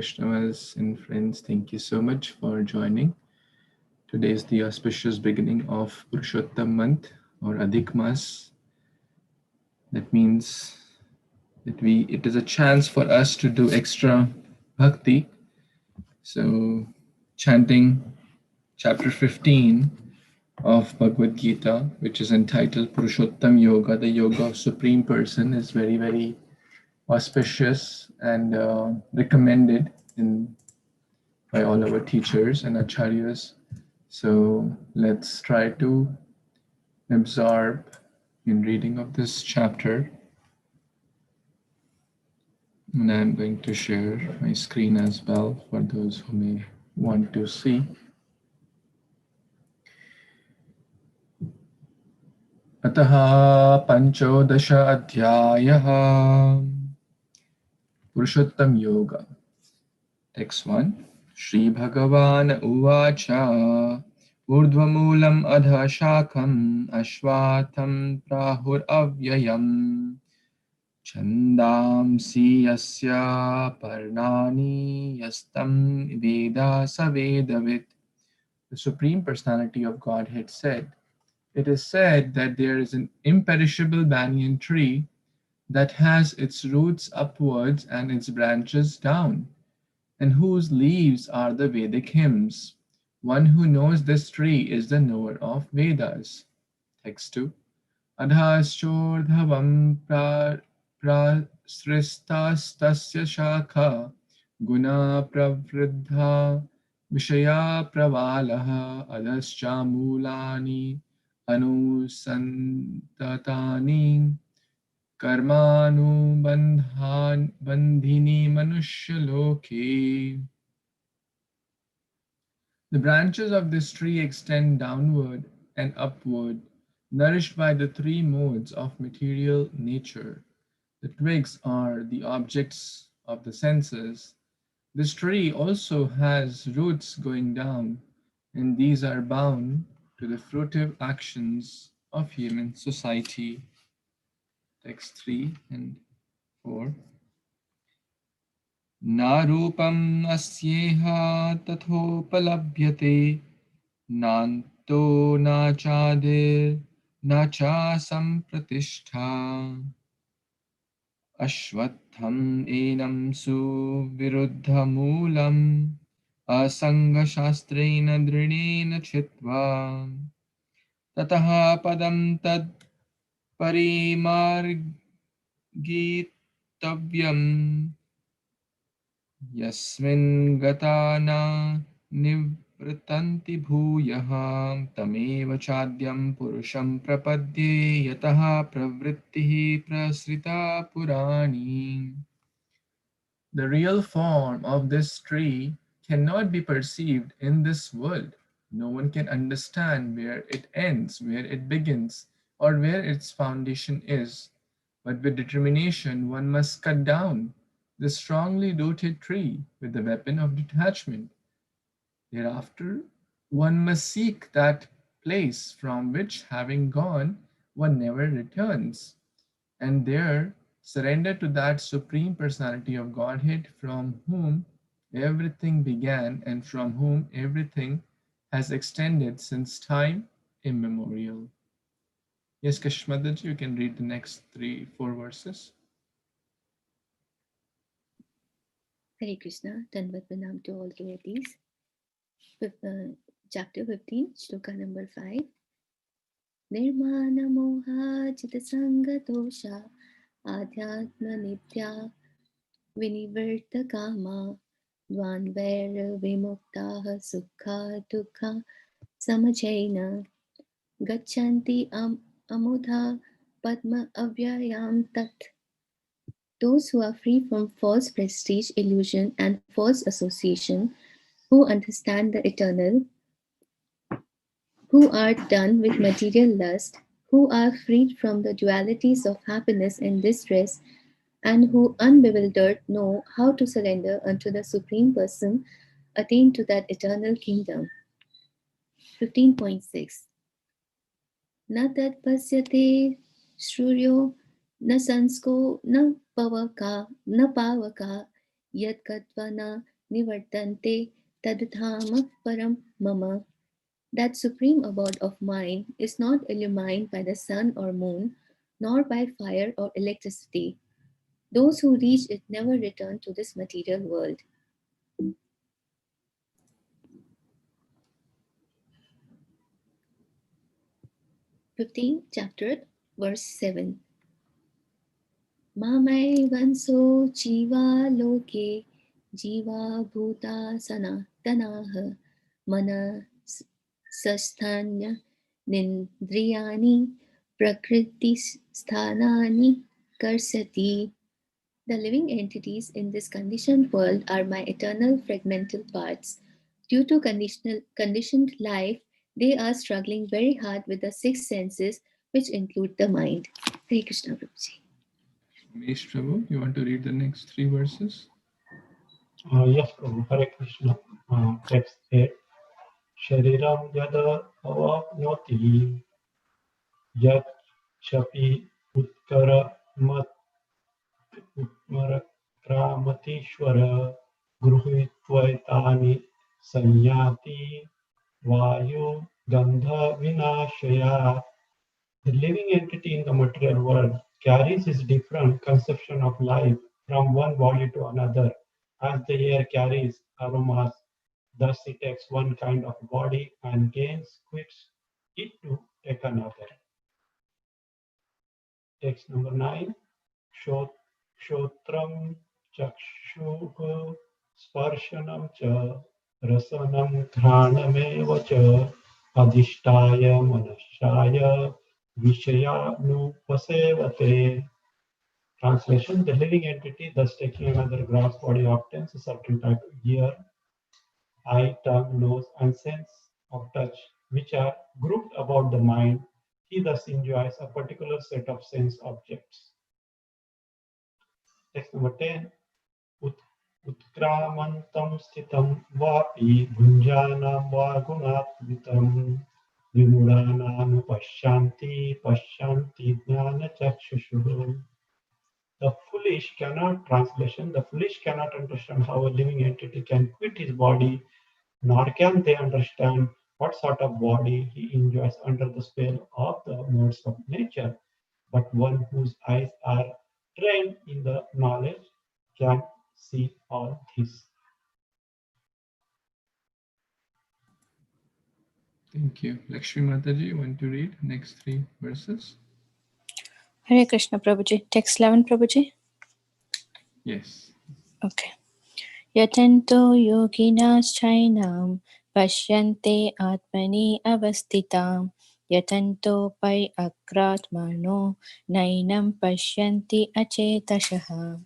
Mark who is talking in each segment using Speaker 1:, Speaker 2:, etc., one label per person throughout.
Speaker 1: Vaishnavas and friends, thank you so much for joining. Today is the auspicious beginning of Purushottam month or Adhik Mas. That means that it is a chance for us to do extra bhakti. So chanting chapter 15 of Bhagavad Gita, which is entitled Purushottam Yoga, the yoga of Supreme Person, is very, very auspicious and recommended by all our teachers and acharyas. So let's try to absorb in reading of this chapter. And I'm going to share my screen as well for those who may want to see. Ataha Panchodasha Adhyayaha Purushottam Yoga. Text 1. Shri Bhagavan Uvacha Urdhvamulam Adha Shakam Ashvatam Prahur Avyayam Chandamsi Yasya Parnani Yastam Veda Savedavit. The Supreme Personality of Godhead said, "It is said that there is an imperishable banyan tree that has its roots upwards and its branches down, and whose leaves are the Vedic hymns. One who knows this tree is the knower of Vedas." Text 2. Adhaschordhavam prasristastasya shakha guna pravriddha vishaya pravalaha adhaschamulani anusantatani karmanu bandhini manushaloke. The branches of this tree extend downward and upward, nourished by the three modes of material nature. The twigs are the objects of the senses. This tree also has roots going down, and these are bound to the fruitive actions of human society. Text 3 and 4. Na rupam asyeha tathopalabhyate nanto nachadir nacha sampratishtha ashvatham enam su viruddha moolam asanga shastrena drinena chitva tataha padam tad parimargitavyam Yasmin gata na nivritanti bhuyah tameva chadyam purusham prapadye yataha pravrittihi prasrita purani. The real form of this tree cannot be perceived in this world. No one can understand where it ends, where it begins, or where its foundation is. But with determination, one must cut down the strongly rooted tree with the weapon of detachment. Thereafter, one must seek that place from which, having gone, one never returns, and there surrender to that Supreme Personality of Godhead from whom everything began and from whom everything has extended since time immemorial. Yes, Kashmadaji, you can read the next 4 verses.
Speaker 2: Hare Krishna, Danvat Pranam to all devotees. Chapter 15, Shloka number 5. Nirmana moha chita sanga dosha adhyatma nitya vinivarta kama dvanvair vimuktaha sukha dukha samajena gachanti amudha padma avyayam tat. Those who are free from false prestige, illusion, and false association, who understand the eternal, who are done with material lust, who are freed from the dualities of happiness and distress, and who unbewildered know how to surrender unto the Supreme Person, attain to that eternal kingdom. 15.6. Na tat pasyate shruryo na sansko na pavaka yat katva na nivartante tadthama param mama. That supreme abode of mine is not illumined by the sun or moon, nor by fire or electricity. Those who reach it never return to this material world. 15th chapter, verse 7. Mamaivanso jiva loke jiva bhuta sanatanaha mana sasthanya nindriyani prakriti sthanani karsati. The living entities in this conditioned world are my eternal fragmental parts. Due to conditioned life, they are struggling very hard with the six senses, which include the mind. Hare Krishna Prabhuji.
Speaker 1: Ramesh Prabhu, you want to read the next three verses?
Speaker 3: Yes, Prabhu. Hare Krishna. Text 8. Shariram yada avapnoti yat chapi utkara mat utmarakramatishvara gruhitvaitani sanyati vayu gandha vinashaya. The living entity in the material world carries its different conception of life from one body to another. As the air carries aromas, thus it takes one kind of body and gains quits it to take another. Text number 9. Shotram chakshuh sparshanam cha rasanam घ्राणमेव च adhishtaya manashaya Vishaya-nupasevate. Translation: the living entity, thus taking another gross body, obtains a certain type of ear, eye, tongue, nose, and sense of touch, which are grouped about the mind. He thus enjoys a particular set of sense objects. Text number 10. Utkramantam sthitam vapi bhunjanam va gunatvitam vimudana pashyanti jnana chakshushu. The foolish cannot, translation, the foolish cannot understand how a living entity can quit his body, nor can they understand what sort of body he enjoys under the spell of the modes of nature. But one whose eyes are trained in the knowledge can see all this.
Speaker 1: Thank you. Lakshmi Mataji, you want to read next three verses?
Speaker 4: Hare Krishna Prabhuji. Text 11 Prabhuji.
Speaker 1: Yes.
Speaker 4: Okay. Yatanto yoginas pashyante atmani avastitam yatanto pai akratmano nainam pashyanti acetashaha.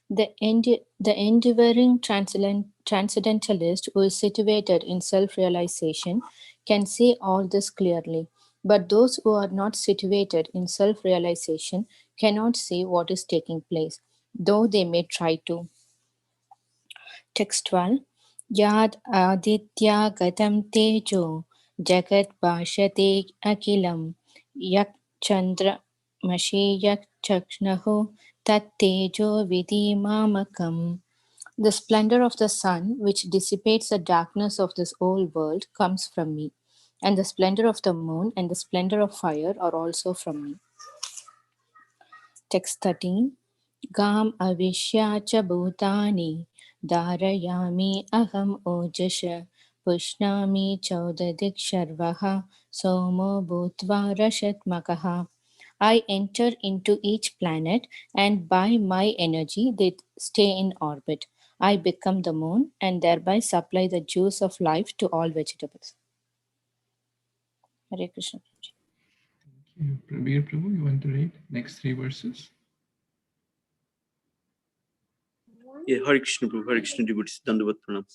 Speaker 4: The enduring transcendentalist who is situated in self-realization can see all this clearly, but those who are not situated in self-realization cannot see what is taking place, though they may try to. Text 12. Yad aditya gatam tejo jagat bhashate akilam yak chandra mashi yak chakshnaho tat tejo vidhi mamakam. The splendor of the sun, which dissipates the darkness of this old world, comes from me, and the splendor of the moon and the splendor of fire are also from me. Text 13. Gam avishya cha bhutani dharayami aham ojasha pushnami chaudadik sharvaha somo bhutva rashatmakaha. I enter into each planet, and by my energy they stay in orbit. I become the moon and thereby supply the juice of life to all vegetables. Hare Krishna.
Speaker 1: Thank you. Prabir Prabhu, you want to read next three verses?
Speaker 5: Yeah, Hare Krishna Prabhu, Hare Krishna devotees, Dandavat Pranam.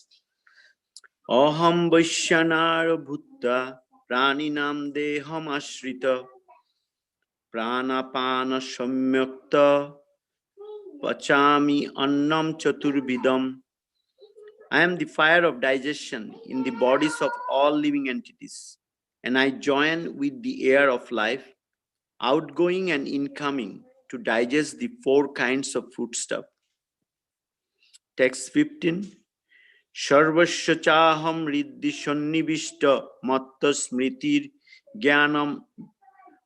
Speaker 5: Aham Vaishyanara Bhutta Praninam Deham Ashrita Pranapana Samyakta Pachami Annam Chaturbidam. I am the fire of digestion in the bodies of all living entities, and I join with the air of life, outgoing and incoming, to digest the four kinds of foodstuff. Text 15. Sarvasya chaham riddhi sannivishta matta smritir jnanam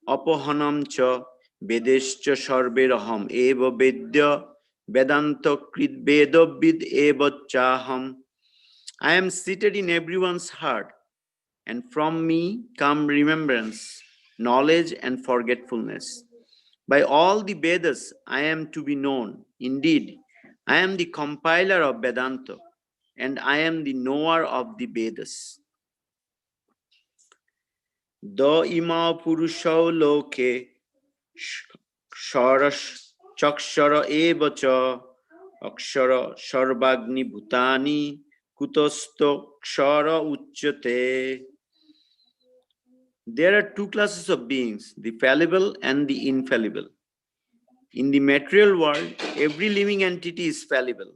Speaker 5: apohanam cha vedescha sarveraham eva vedya vedanta krit vedavid eva chaham. I am seated in everyone's heart, and from me come remembrance, knowledge, and forgetfulness. By all the Vedas, I am to be known. Indeed, I am the compiler of Vedanta, and I am the knower of the Vedas. The ima purusho loke sharash chakshara eva cha akshara sarvagni bhutani kutosto kshara uchyate. There are two classes of beings, the fallible and the infallible. In the material world, every living entity is fallible.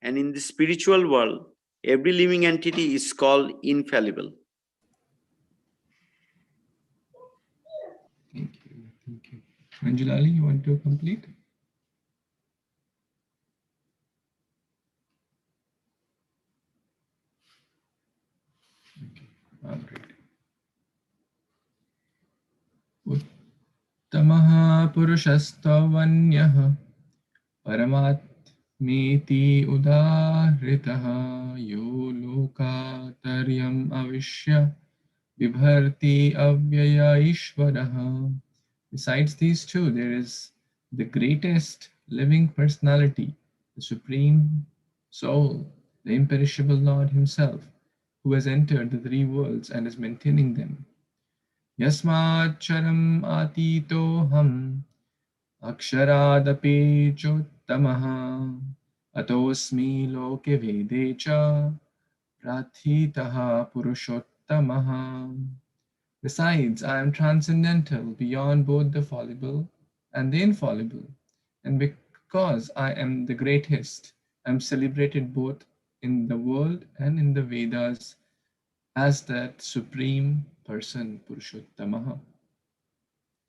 Speaker 5: And in the spiritual world, every living entity is called infallible.
Speaker 1: Thank you. Thank you. Anjalali, you want to complete? Okay. All right. Uttamaha purushastvanyah paramatmeti udaritaha yo lokataryam avishya vibharti avyaya ishvaraha. Besides these two, there is the greatest living personality, the Supreme Soul, the imperishable Lord Himself, who has entered the three worlds and is maintaining them. Yasmat charam atitoham aksharadapi chottamaha atosmi loke vedecha prathitaha purushottamaha. Besides, I am transcendental beyond both the fallible and the infallible, and because I am the greatest, I am celebrated both in the world and in the Vedas as that supreme person, Purushottamaha.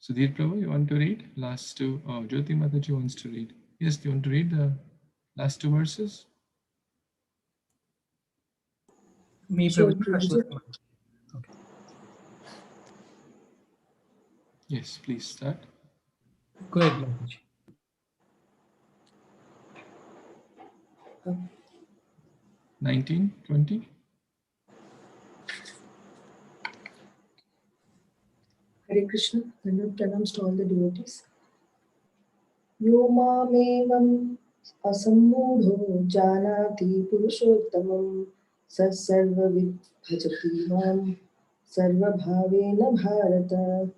Speaker 1: Sudhir Prabhu, you want to read last two? Oh, Jyoti Mataji wants to read. Yes, do you want to read the last two verses?
Speaker 6: Me,
Speaker 7: Sure,
Speaker 6: Prabhuji,
Speaker 7: Prabhuji.
Speaker 6: Okay.
Speaker 1: Yes, please start.
Speaker 6: Go ahead, Prabhuji.
Speaker 1: 19, 20.
Speaker 7: Hare Krishna. Pranams to all the devotees. Yo mamevam asammudho janati purushottamam sarvavid bhajati mam sarva bhavena bharata.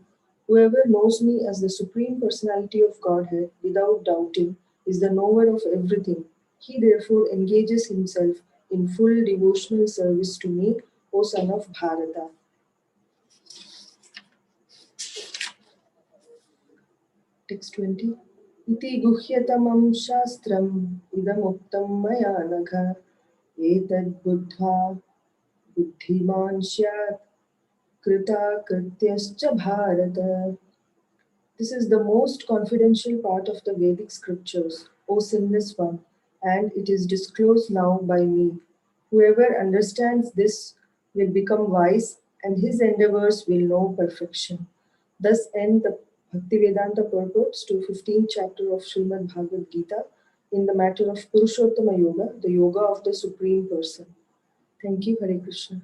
Speaker 7: Whoever knows me as the Supreme Personality of Godhead without doubting is the knower of everything. He therefore engages himself in full devotional service to me, O son of Bharata. Text 20. Iti guhyatamam shastram idamuktam maya nagha etad buddha buddhiman syat krita krityascha bharata. This is the most confidential part of the Vedic scriptures, O sinless one, and it is disclosed now by me. Whoever understands this will become wise, and his endeavors will know perfection. Thus end the Bhaktivedanta purports to 15th chapter of Śrīmad-Bhāgavatam in the matter of Purushottama Yoga, the yoga of the Supreme Person. Thank you, Hare Krishna.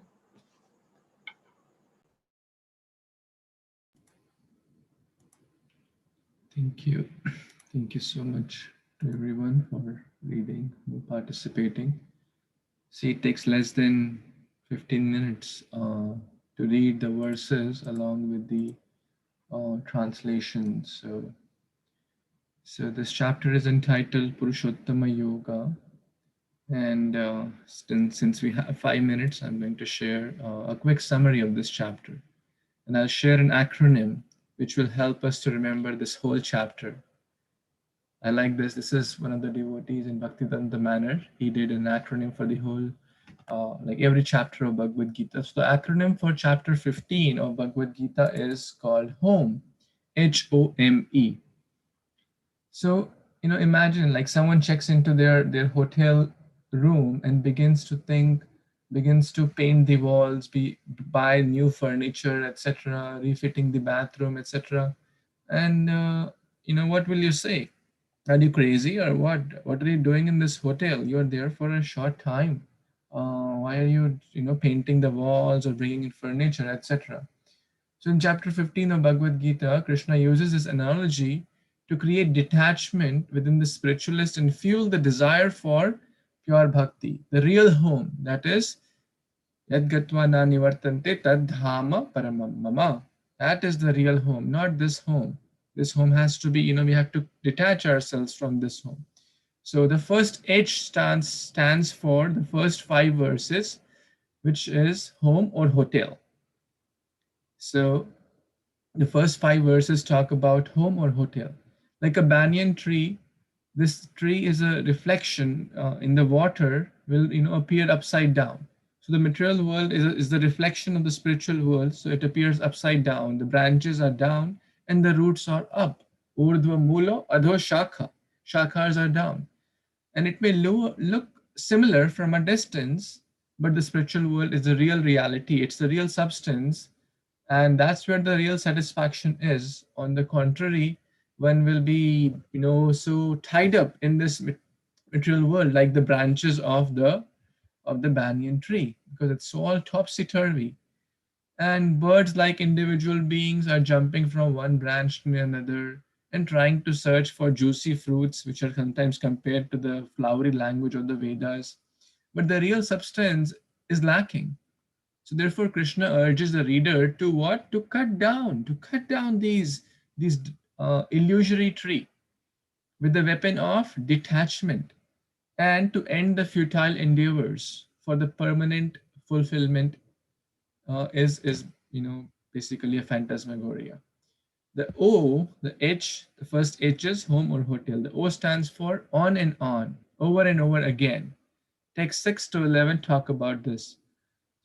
Speaker 1: Thank you. Thank you so much to everyone for reading and participating. See, it takes less than 15 minutes to read the verses along with the translation. So this chapter is entitled Purushottama Yoga. And since we have 5 minutes, I'm going to share a quick summary of this chapter. And I'll share an acronym which will help us to remember this whole chapter. I like this. This is one of the devotees in Bhaktivedanta manner. He did an acronym for the whole, like every chapter of Bhagavad Gita. So the acronym for chapter 15 of Bhagavad Gita is called HOME, H-O-M-E. So, imagine like someone checks into their hotel room and begins to think, begins to paint the walls, buy new furniture, etc., refitting the bathroom, etc. And what will you say? Are you crazy or what? What are you doing in this hotel? You're there for a short time. Why are you, painting the walls or bringing in furniture, etc.? So in chapter 15 of Bhagavad Gita, Krishna uses this analogy to create detachment within the spiritualist and fuel the desire for pure bhakti, the real home. That is, Yad gatva na nivartante tad dhama paramam mama. That is the real home, not this home. This home has to be, we have to detach ourselves from this home. So the first H stands for the first 5 verses, which is home or hotel. So the first 5 verses talk about home or hotel. Like a banyan tree, this tree is a reflection in the water, will appear upside down. So the material world is the reflection of the spiritual world, so it appears upside down. The branches are down and the roots are up. Urdhva mulo adho shakha. Shakhas are down. And it may look similar from a distance, but the spiritual world is the real reality. It's the real substance, and that's where the real satisfaction is. On the contrary, one will be so tied up in this material world, like the branches of the banyan tree, because it's all topsy-turvy. And birds, like individual beings, are jumping from one branch to another and trying to search for juicy fruits, which are sometimes compared to the flowery language of the Vedas. But the real substance is lacking. So therefore, Krishna urges the reader to what? To cut down these illusory tree with the weapon of detachment, and to end the futile endeavors for the permanent fulfillment is basically a phantasmagoria. The O, the H, the first H is home or hotel. The O stands for on and on, over and over again. Text 6 to 11 talk about this.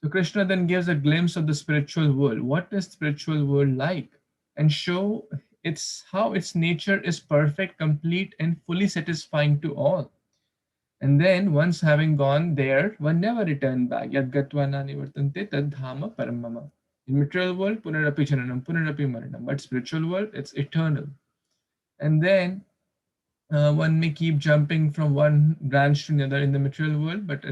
Speaker 1: So Krishna then gives a glimpse of the spiritual world. What is spiritual world like? And show how its nature is perfect, complete, and fully satisfying to all. And then once having gone there, one never return back. Yad gatva na nivartante tad dhama paramama. In material world, punarapi jananam, punarapi maranam. But spiritual world, it's eternal. And then one may keep jumping from one branch to another in the material world, but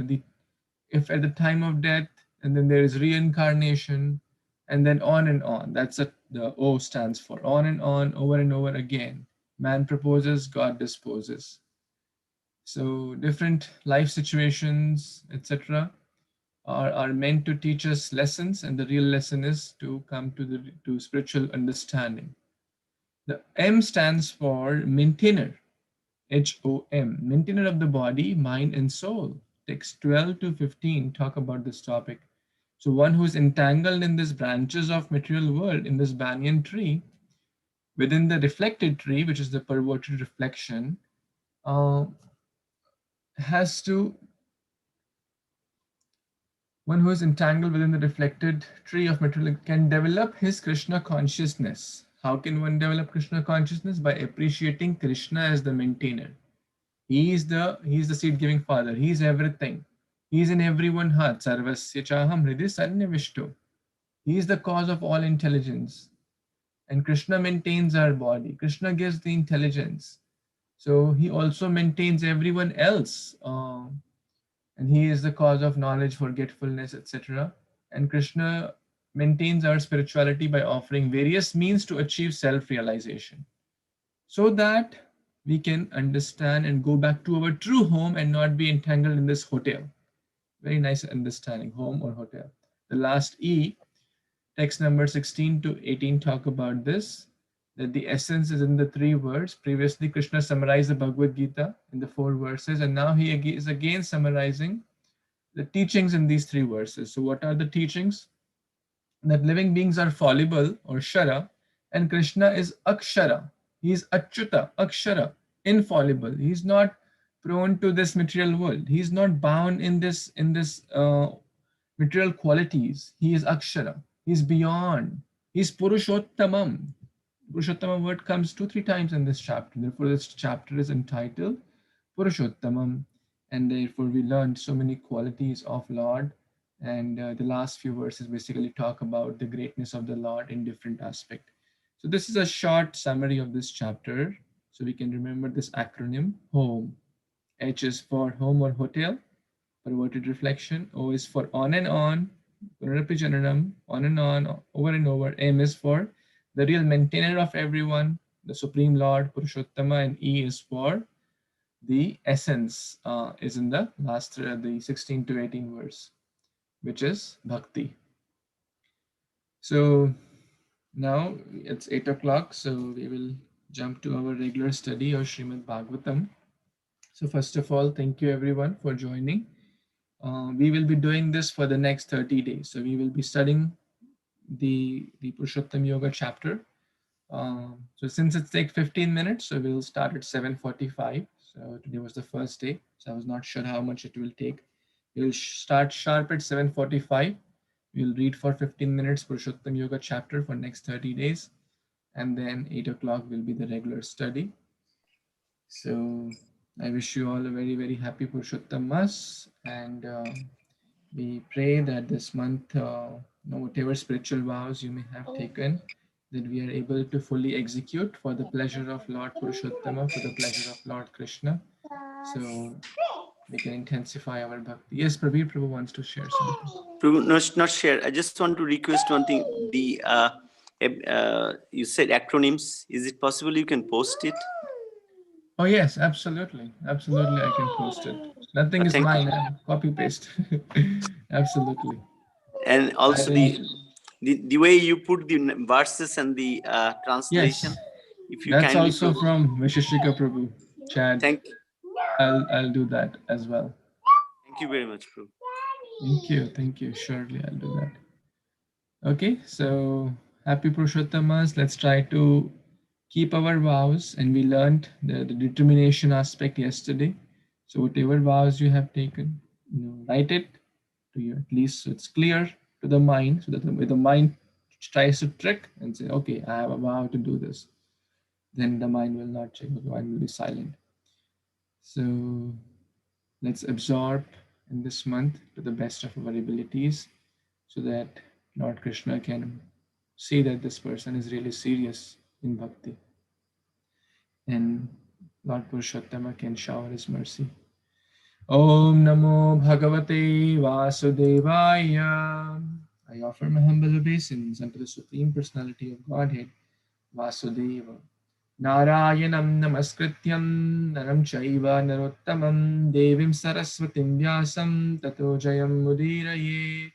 Speaker 1: if at the time of death, and then there is reincarnation, and then on and on. That's what the O stands for. On and on, over and over again. Man proposes, God disposes. So different life situations, etc., are meant to teach us lessons, and the real lesson is to come to spiritual understanding. The M stands for maintainer. HOM, maintainer of the body, mind, and soul. Text 12 to 15 talk about this topic. So one who is entangled in these branches of material world, in this banyan tree, within the reflected tree, which is the perverted reflection, uh, has to one who is entangled within the reflected tree of material can develop his Krishna consciousness. How can one develop Krishna consciousness? By appreciating Krishna as the maintainer. He is the seed giving father. He is everything. He is in everyone's heart. Sarvasya chaham hridhi sannivishto. He is the cause of all intelligence. And Krishna maintains our body. Krishna gives the intelligence. So he also maintains everyone else. And he is the cause of knowledge, forgetfulness, etc. And Krishna maintains our spirituality by offering various means to achieve self-realization, so that we can understand and go back to our true home and not be entangled in this hotel. Very nice understanding, home or hotel. The last E, text number 16 to 18 talk about this, that the essence is in the 3 words. Previously, Krishna summarized the Bhagavad Gita in the 4 verses, and now he is again summarizing the teachings in these 3 verses. So what are the teachings? That living beings are fallible or shara, and Krishna is akshara. He is achyuta, akshara, infallible. He is not prone to this material world. He is not bound in this material qualities. He is akshara. He is beyond. He is purushottamam. Purushottamam word comes 2-3 times in this chapter. Therefore, this chapter is entitled Purushottamam. and therefore we learned so many qualities of Lord. And the last few verses basically talk about the greatness of the Lord in different aspect. So this is a short summary of this chapter. So we can remember this acronym: HOME. H is for home or hotel, perverted reflection. O is for on and on, Punarapi Janaram, on and on, over and over. M is for the real maintainer of everyone, the Supreme Lord, Purushottama. And E is for the essence, is in the last, the 16 to 18 verse, which is Bhakti. So now it's 8 o'clock, so we will jump to our regular study of Srimad Bhagvatam. So first of all, thank you everyone for joining. We will be doing this for the next 30 days. So we will be studying the Purushottam Yoga chapter. So since it's take 15 minutes, so we'll start at 7:45. So today was the first day, so I was not sure how much it will take. We'll start sharp at 7:45. We'll read for 15 minutes Purushottam Yoga chapter for next 30 days. And then 8 o'clock will be the regular study. So I wish you all a very, very happy Purushottam Mas. And we pray that this month, whatever spiritual vows you may have taken, that we are able to fully execute for the pleasure of Lord Purushottama, for the pleasure of Lord Krishna. So we can intensify our bhakti. Yes, Prabir Prabhu wants to share something.
Speaker 5: Prabhu, no, not share. I just want to request one thing. The you said acronyms. Is it possible you can post it?
Speaker 1: Oh yes, absolutely. Absolutely, I can post it. Nothing is
Speaker 5: Thank
Speaker 1: mine.
Speaker 5: you.
Speaker 1: Copy paste. Absolutely.
Speaker 5: And also the way you put the verses and the translation.
Speaker 1: Yes,
Speaker 5: If you
Speaker 1: that's
Speaker 5: kindly
Speaker 1: also from Vishishika Prabhu. Chad,
Speaker 5: thank
Speaker 1: I'll do that as well.
Speaker 5: you very much, Prabhu.
Speaker 1: Thank you. Surely I'll do that. Okay, so happy Purushottamas. Let's try to keep our vows, and we learned the determination aspect yesterday. So whatever vows you have taken, write it to you, at least so it's clear to the mind, so that the mind tries to trick and say, okay, I have a vow to do this, then the mind will not check, the mind will be silent. So let's absorb in this month to the best of our abilities, so that Lord Krishna can see that this person is really serious in bhakti, and Lord Purushottama can shower his mercy. Om Namo Bhagavate Vasudevaya. I offer my humble obeisance unto the Supreme Personality of Godhead, Vasudeva. Narayanam Namaskrityam Naram Chaiva Narottamam Devim Saraswatim Vyasam Tato Jayam Mudiraye.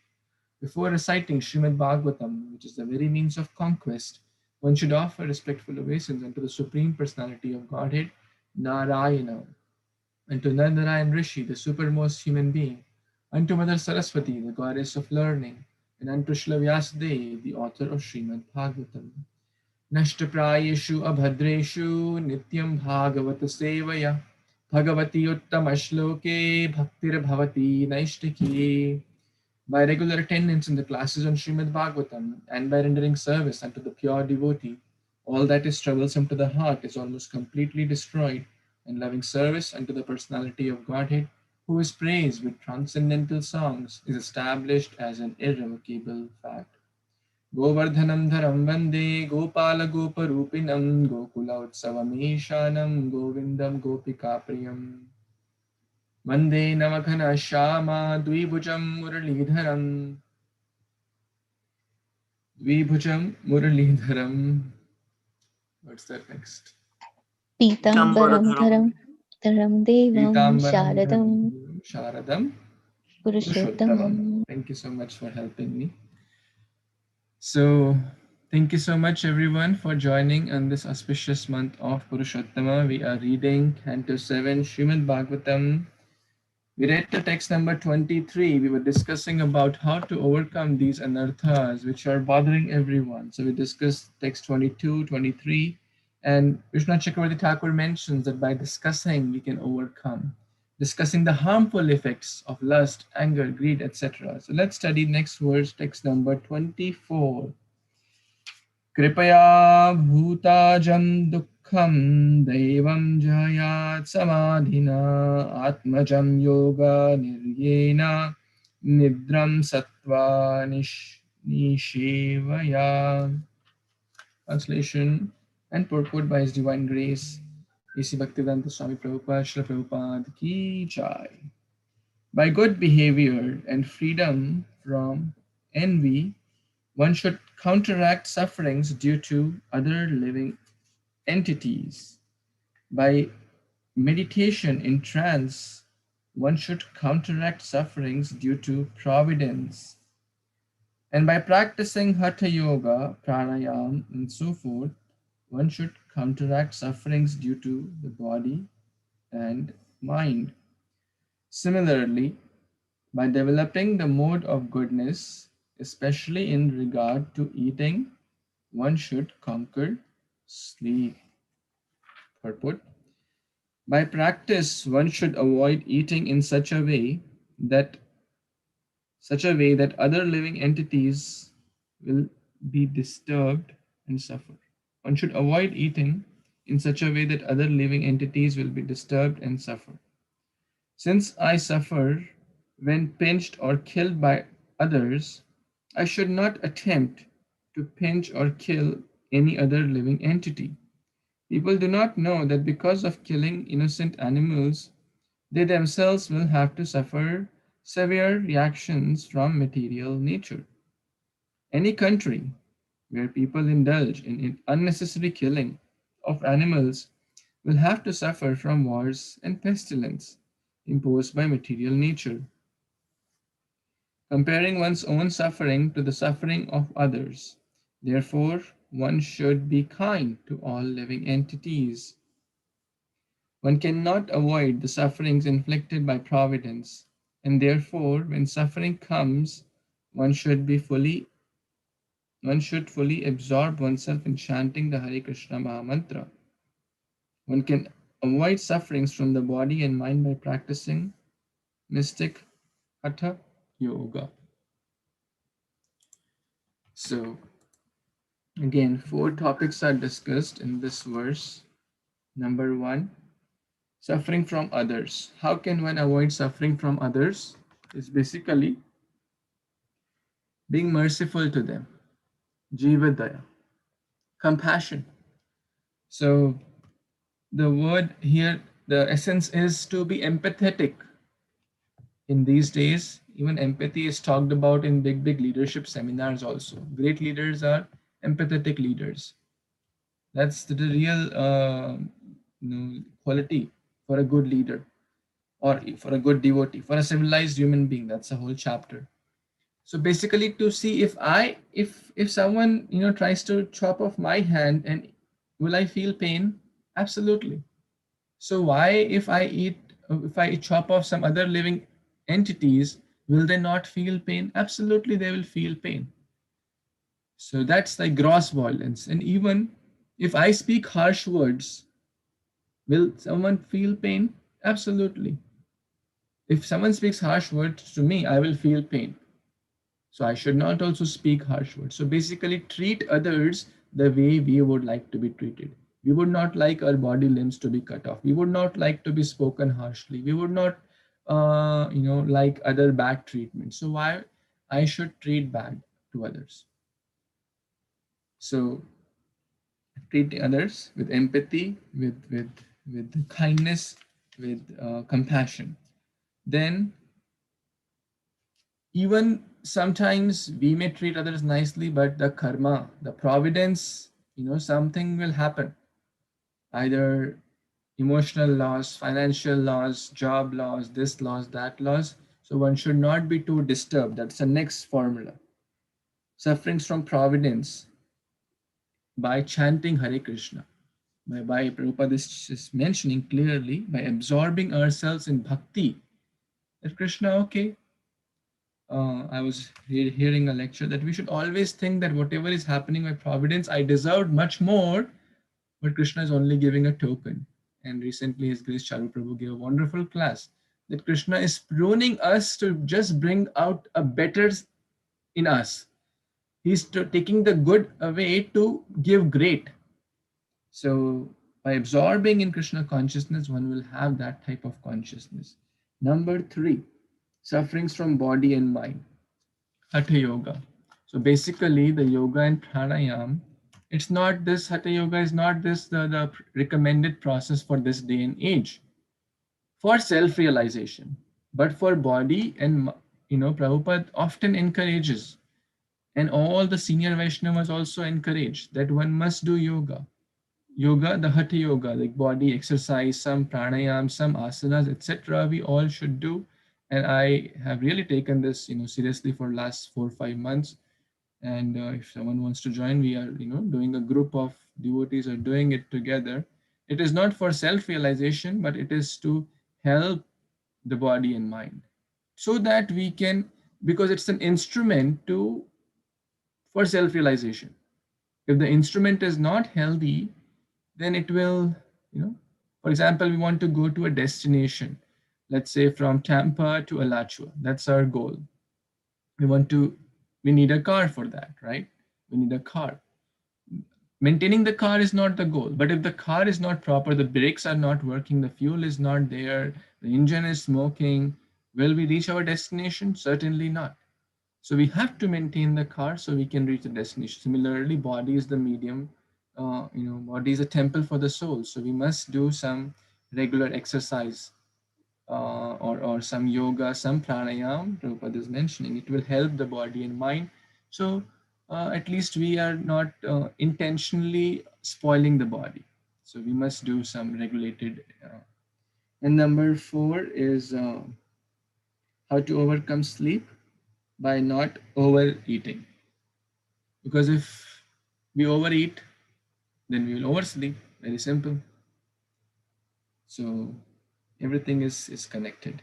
Speaker 1: Before reciting Śrīmad-Bhāgavatam, which is the very means of conquest, one should offer respectful obeisance unto the Supreme Personality of Godhead, Narayana, unto Narayan Rishi, the supermost human being, unto Mother Saraswati, the goddess of learning, and unto Srila Vyasadeva, the author of Śrīmad-Bhāgavatam. Nashtaprayeshu abhadreshu nityam bhagavata sevaya bhagavati uttama-shloke bhaktir bhavati naishtiki. By regular attendance in the classes on Śrīmad-Bhāgavatam and by rendering service unto the pure devotee, all that is troublesome to the heart is almost completely destroyed, and loving service unto the personality of Godhead, who is praised with transcendental songs, is established as an irrevocable fact. Govardhanam dharam vande gopala goparupinam gokula utsavameshanam govindam gopika priyam. Vande navaghana shama dvibhujam muralidharam Muralidharam. What's that next?
Speaker 2: Pitambaram dharam dharam devam
Speaker 1: Pitambaram
Speaker 2: sharadam
Speaker 1: Sharadam
Speaker 2: purushottamam.
Speaker 1: Purushottamam. Thank you so much for helping me. So, thank you so much everyone for joining on this auspicious month of Purushottama. We are reading Canto 7 Śrīmad-Bhāgavatam. We read the text number 23. We were discussing about how to overcome these anarthas which are bothering everyone. So we discussed text 22, 23, and Vishnu Chakravarti Thakur mentions that by discussing we can overcome, discussing the harmful effects of lust, anger, greed, etc. So let's study next verse, text number 24. Kripaya bhutajam Kham Devam Jayat Samadhina Atmajam Yoga Niryena Nidram Sattva Nishevaya. Translation and purport by His Divine Grace, A.C. Bhaktivedanta Swami Prabhupada, Srila Prabhupada Ki Jai. By good behavior and freedom from envy, one should counteract sufferings due to other living entities. By meditation in trance, one should counteract sufferings due to providence. And by practicing Hatha Yoga, Pranayam, and so forth, one should counteract sufferings due to the body and mind. Similarly, by developing the mode of goodness, especially in regard to eating, one should conquer sleep. Purport. By practice, one should avoid eating in that such a way that other living entities will be disturbed and suffer. One should avoid eating in such a way that other living entities will be disturbed and suffer. Since I suffer when pinched or killed by others, I should not attempt to pinch or kill any other living entity. People do not know that because of killing innocent animals, they themselves will have to suffer severe reactions from material nature. Any country where people indulge in unnecessary killing of animals will have to suffer from wars and pestilence imposed by material nature. Comparing one's own suffering to the suffering of others. Therefore, one should be kind to all living entities. One cannot avoid the sufferings inflicted by providence, and therefore, when suffering comes, one should be fully one should fully absorb oneself in chanting the Hare Krishna Mahamantra. One can avoid sufferings from the body and mind by practicing mystic Hatha Yoga. So, again, four topics are discussed in this verse. Number one, suffering from others. How can one avoid suffering from others? Is basically being merciful to them. Jivadaya. Compassion. So, the word here, the essence is to be empathetic. In these days, even empathy is talked about in big leadership seminars also. Great leaders are empathetic leaders. That's the real quality for a good leader or for a good devotee, for a civilized human being. That's a whole chapter. So basically, to see if someone tries to chop off my hand, and will I feel pain? Absolutely. So why if I chop off some other living entities, will they not feel pain? Absolutely, they will feel pain. So that's like gross violence. And even if I speak harsh words, will someone feel pain? Absolutely. If someone speaks harsh words to me, I will feel pain. So I should not also speak harsh words. So basically, treat others the way we would like to be treated. We would not like our body limbs to be cut off. We would not like to be spoken harshly. We would not, like other bad treatment. So why I should treat bad to others? So treat others with empathy, with kindness, with compassion. Then even sometimes we may treat others nicely, but the karma, the providence, something will happen. Either emotional loss, financial loss, job loss, this loss, that loss. So one should not be too disturbed. That's the next formula. Sufferings from providence by chanting Hare Krishna. By Prabhupada is mentioning clearly, by absorbing ourselves in bhakti, that Krishna, okay, I was hearing a lecture that we should always think that whatever is happening by providence, I deserved much more, but Krishna is only giving a token. And recently, His Grace Charu Prabhu gave a wonderful class that Krishna is pruning us to just bring out a better in us. He's taking the good away to give great. So By absorbing in Krishna consciousness, one will have that type of consciousness. Number 3, sufferings from body and mind. Hatha Yoga. So basically, the yoga and pranayam, it's not this, Hatha Yoga is not this the recommended process for this day and age for self-realization, but for body and, Prabhupada often encourages, and all the senior Vaishnavas also encourage that one must do yoga. Yoga, the Hatha Yoga, like body exercise, some pranayam, some asanas, etc. We all should do, and I have really taken this, seriously for last 4 or 5 months. And if someone wants to join, we are, doing a group of devotees are doing it together. It is not for self-realization, but it is to help the body and mind, so that we can, because it's an instrument to for self-realization. If the instrument is not healthy, then it will, for example, we want to go to a destination, let's say from Tampa to Alachua. That's our goal. We need a car for that, right? We need a car. Maintaining the car is not the goal, but if the car is not proper, the brakes are not working, the fuel is not there, the engine is smoking, will we reach our destination? Certainly not. So we have to maintain the car so we can reach the destination. Similarly, body is the medium, body is a temple for the soul. So we must do some regular exercise, or some yoga, some pranayam. Prabhupada is mentioning it will help the body and mind. So at least we are not intentionally spoiling the body. So we must do some regulated. And number 4 is how to overcome sleep by not overeating. Because if we overeat, then we will oversleep. Very simple. So everything is connected.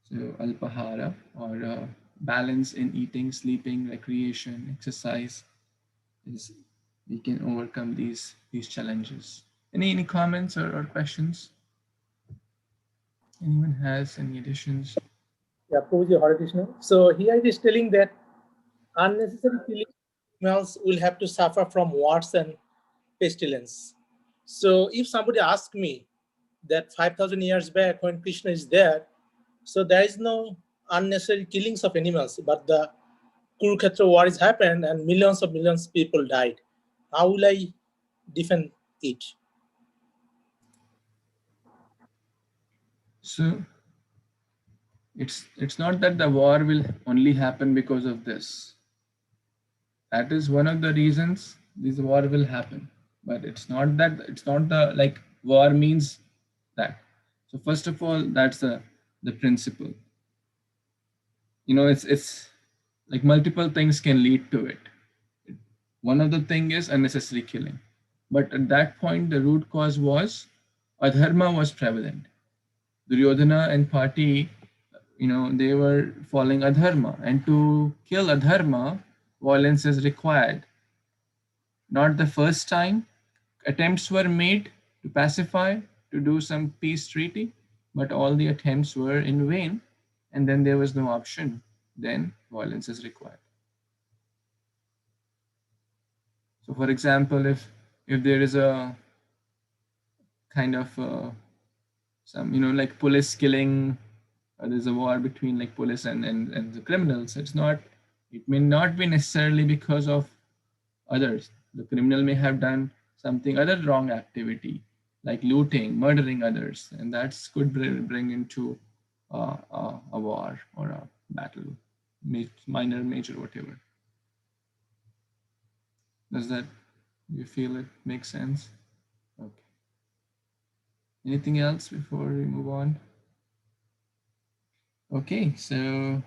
Speaker 1: So alpahara, or balance in eating, sleeping, recreation, exercise, is we can overcome these challenges. Any comments or questions? Anyone has any additions?
Speaker 6: Yeah, Prabhuji, Hare Krishna. So here it is telling that unnecessary killing animals will have to suffer from wars and pestilence. So if somebody asks me that 5,000 years back when Krishna is there, so there is no unnecessary killings of animals, but the Kurukshetra war has happened and millions of people died. How will I defend it?
Speaker 1: So it's not that the war will only happen because of this. That is one of the reasons this war will happen, but it's not the, like, war means that. So first of all, that's the principle. It's like multiple things can lead to it. One of the thing is unnecessary killing, but at that point the root cause was adharma was prevalent. Duryodhana and party, they were following adharma, and to kill adharma, violence is required. Not the first time attempts were made to pacify, to do some peace treaty, but all the attempts were in vain, and then there was no option. Then violence is required. So, for example, if there is a kind of some, like police killing, there's a war between like police and the criminals. It may not be necessarily because of others. The criminal may have done something other wrong activity, like looting, murdering others, and that's could bring into a war or a battle, minor, major, whatever. Does that, you feel it makes sense? Okay. Anything else before we move on? Okay, so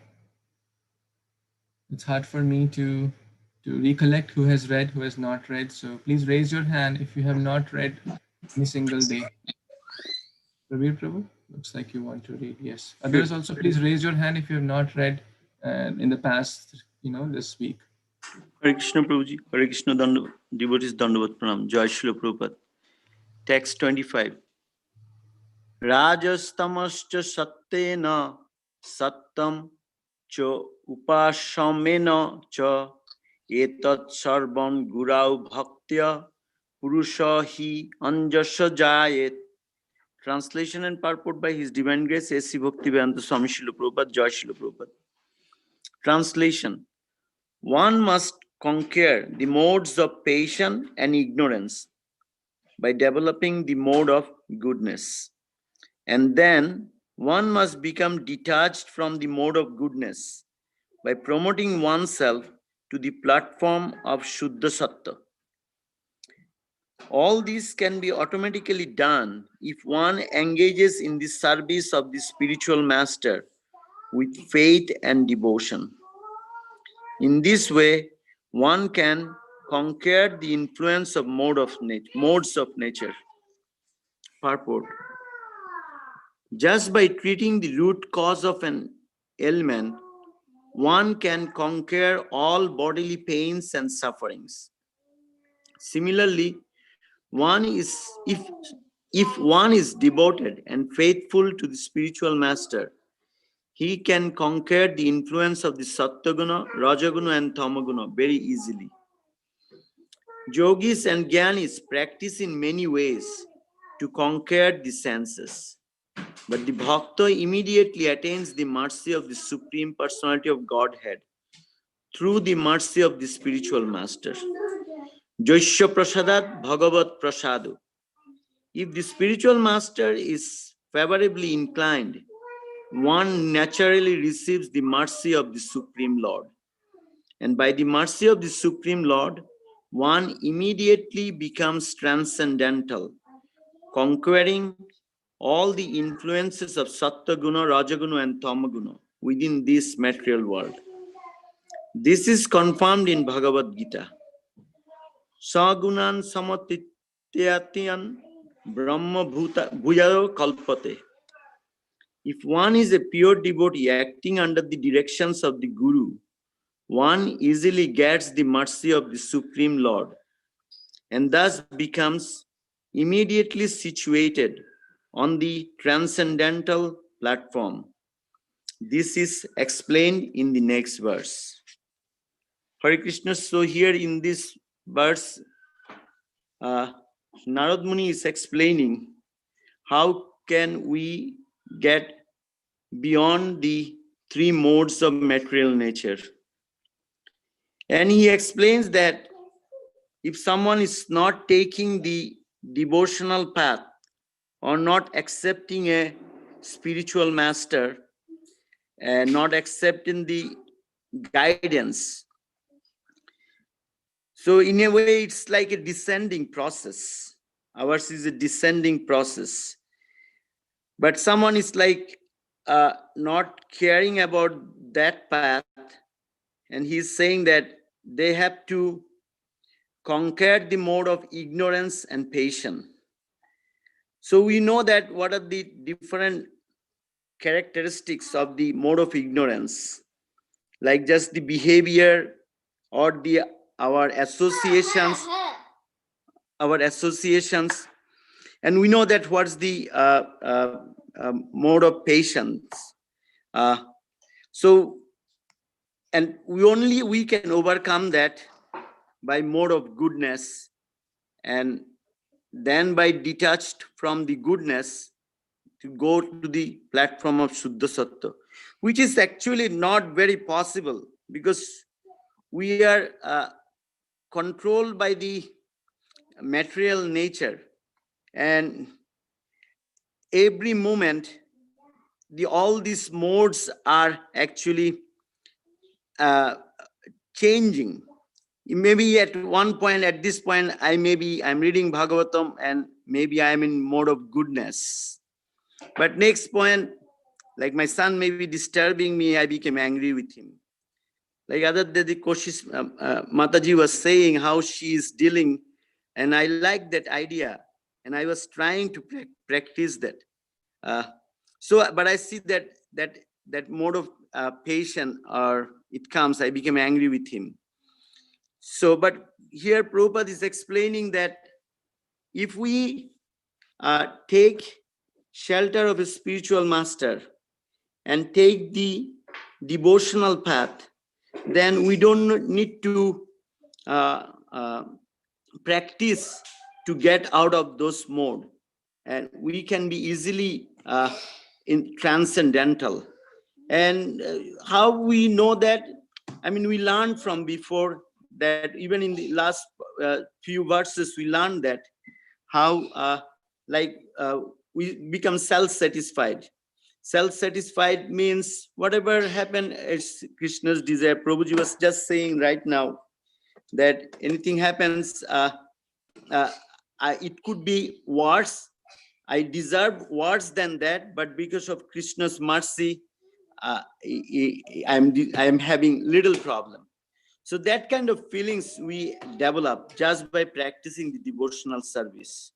Speaker 1: it's hard for me to recollect who has read, who has not read. So please raise your hand if you have not read any single day. Pravir Prabhu, looks like you want to read. Yes. Others also, please raise your hand if you have not read in the past, this week.
Speaker 5: Hare Krishna Prabhuji, Hare Krishna devotees Dandavat Pranam, Jai Srila Prabhupada. Text 25. Rajastamascha sattena sattam cha upasamena cha etat sarvam gurau bhaktya Purusha hi anjasya jayet. Translation and purport by His Divine Grace A.C. Bhaktivedanta Swami Srila Prabhupada, Jai Srila Prabhupada. Translation: one must conquer the modes of passion and ignorance by developing the mode of goodness. And then one must become detached from the mode of goodness by promoting oneself to the platform of Shuddha Sattva. All this can be automatically done if one engages in the service of the spiritual master with faith and devotion. In this way, one can conquer the influence of modes of nature. Purport: just by treating the root cause of an ailment, one can conquer all bodily pains and sufferings. Similarly, if one is devoted and faithful to the spiritual master, he can conquer the influence of the Sattva-guna, Raja-guna and Tama-guna very easily. Yogis and Jnanis practice in many ways to conquer the senses. But the Bhakta immediately attains the mercy of the Supreme Personality of Godhead through the mercy of the spiritual master. Jaisya prasadat bhagavat prasadu. If the spiritual master is favorably inclined, one naturally receives the mercy of the Supreme Lord. And by the mercy of the Supreme Lord, one immediately becomes transcendental, conquering all the influences of Sattva Guna, Raja Guna and Tama Guna within this material world. This is confirmed in Bhagavad Gita. Sagunan samatityatyan brahma bhuyaro kalpate. If one is a pure devotee acting under the directions of the Guru, one easily gets the mercy of the Supreme Lord and thus becomes immediately situated on the transcendental platform. This is explained in the next verse. Hare Krishna. So here in this verse, Narad Muni is explaining how can we get beyond the three modes of material nature. And he explains that if someone is not taking the devotional path or not accepting a spiritual master and not accepting the guidance, so in a way it's like a descending process. Ours is a descending process. But someone is like not caring about that path, and he's saying that they have to conquer the mode of ignorance and passion. So we know that what are the different characteristics of the mode of ignorance, like just the behavior or our associations, and we know that what's the mode of patience. And we can overcome that by mode of goodness, and then by detached from the goodness to go to the platform of Shuddha Sattva, which is actually not very possible because we are controlled by the material nature, and every moment all these modes are actually changing. Maybe at this point, I'm reading Bhagavatam and maybe I'm in mode of goodness. But next point, like my son may be disturbing me, I became angry with him. Like other day, the Koshish Mataji was saying how she is dealing, and I like that idea, and I was trying to practice that. But I see that mode of patience, or it comes, I became angry with him. So, but here Prabhupada is explaining that if we take shelter of a spiritual master and take the devotional path, then we don't need to practice to get out of those mode, and we can be easily in transcendental. And how we know that? I mean, we learned from before that even in the last few verses, we learned that how we become self-satisfied. Self-satisfied means whatever happened, it's Krishna's desire. Prabhuji was just saying right now that anything happens, it could be worse. I deserve worse than that, but because of Krishna's mercy, I'm having little problem. So that kind of feelings we develop just by practicing the devotional service.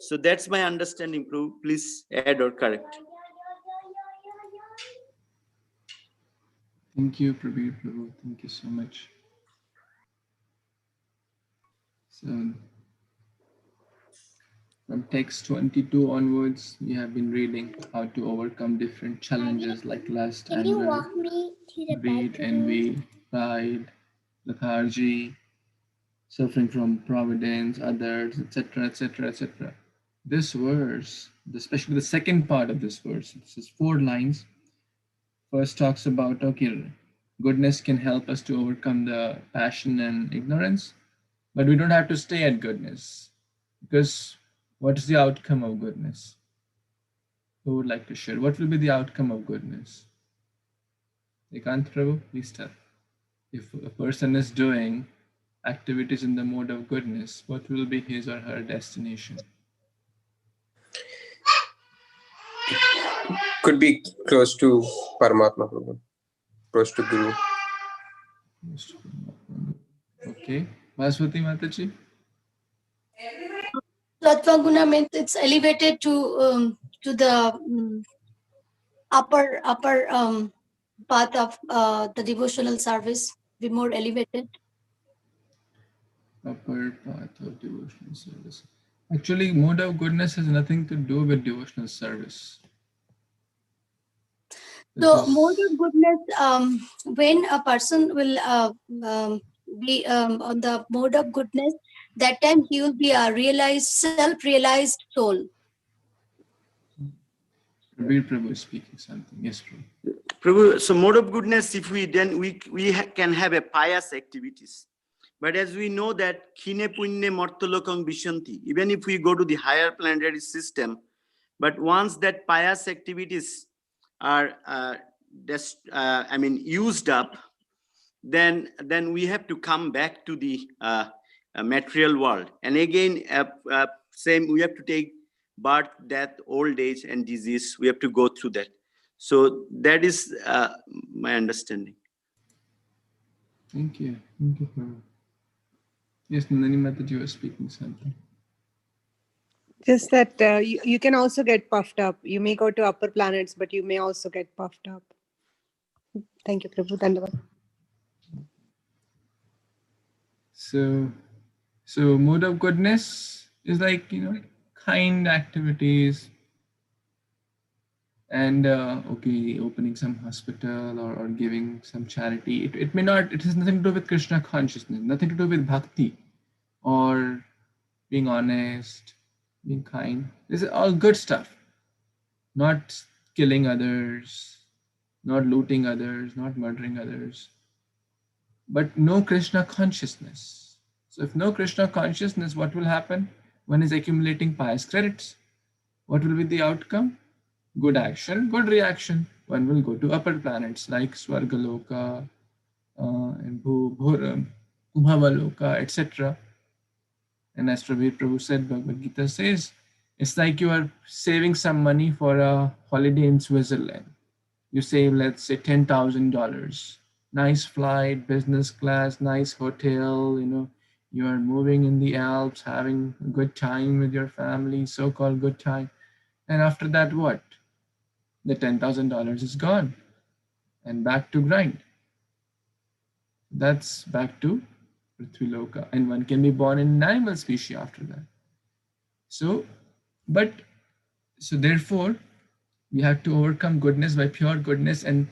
Speaker 5: So that's my understanding. Prabhu, please add or correct.
Speaker 1: Thank you, Prabir Prabhu. Thank you so much. So from text 22 onwards, we have been reading how to overcome different challenges like lust, anger, greed, envy, pride, lethargy, suffering from providence, others, etc., etc., etc. This verse, especially the second part of this verse, this is 4 lines. First talks about, okay, goodness can help us to overcome the passion and ignorance, but we don't have to stay at goodness, because what is the outcome of goodness? Who would like to share? What will be the outcome of goodness? Ekant Prabhu, please tell. If a person is doing activities in the mode of goodness, what will be his or her destination?
Speaker 8: Could be close to Paramatma, Prabhu. Close to Guru.
Speaker 1: Okay. Vaswati Mataji?
Speaker 9: Sattva guna means it's elevated to the upper path of the devotional service, be more elevated.
Speaker 1: Upper path of devotional service. Actually, mode of goodness has nothing to do with devotional service.
Speaker 9: So mode of goodness, when a person will be on the mode of goodness, that time he will be a realized, self-realized soul.
Speaker 1: Prabir Prabhu is speaking something. Yes, Prabhu.
Speaker 5: Prabhu, so mode of goodness, if we then we can have a pious activities. But as we know that khine punne mortolokam vishanti, even if we go to the higher planetary system, but once that pious activities are used up, then we have to come back to the material world, and again same, we have to take birth, death, old age, and disease. We have to go through that. So that is my understanding.
Speaker 1: Thank you. Thank you, Prabhu. Yes, Nandini Mataji, you were speaking something.
Speaker 10: Just that you can also get puffed up. You may go to upper planets, but you may also get puffed up. Thank you, Prabhu. Dandavad.
Speaker 1: So mode of goodness is like, kind activities, and okay, opening some hospital or giving some charity. It may not, it has nothing to do with Krishna consciousness, nothing to do with bhakti or being honest, being kind. This is all good stuff. Not killing others, not looting others, not murdering others, but no Krishna consciousness. So if no Krishna consciousness, what will happen? One is accumulating pious credits. What will be the outcome? Good action, good reaction. One will go to upper planets like Swargaloka and Bhavaloka, etc. And as Prabhu said, Bhagavad Gita says, it's like you are saving some money for a holiday in Switzerland. You save, let's say, $10,000. Nice flight, business class, nice hotel, you are moving in the Alps, having a good time with your family, so-called good time. And after that, what? The $10,000 is gone and back to grind. That's back to Prithviloka, and one can be born in an animal species after that. So therefore, we have to overcome goodness by pure goodness. And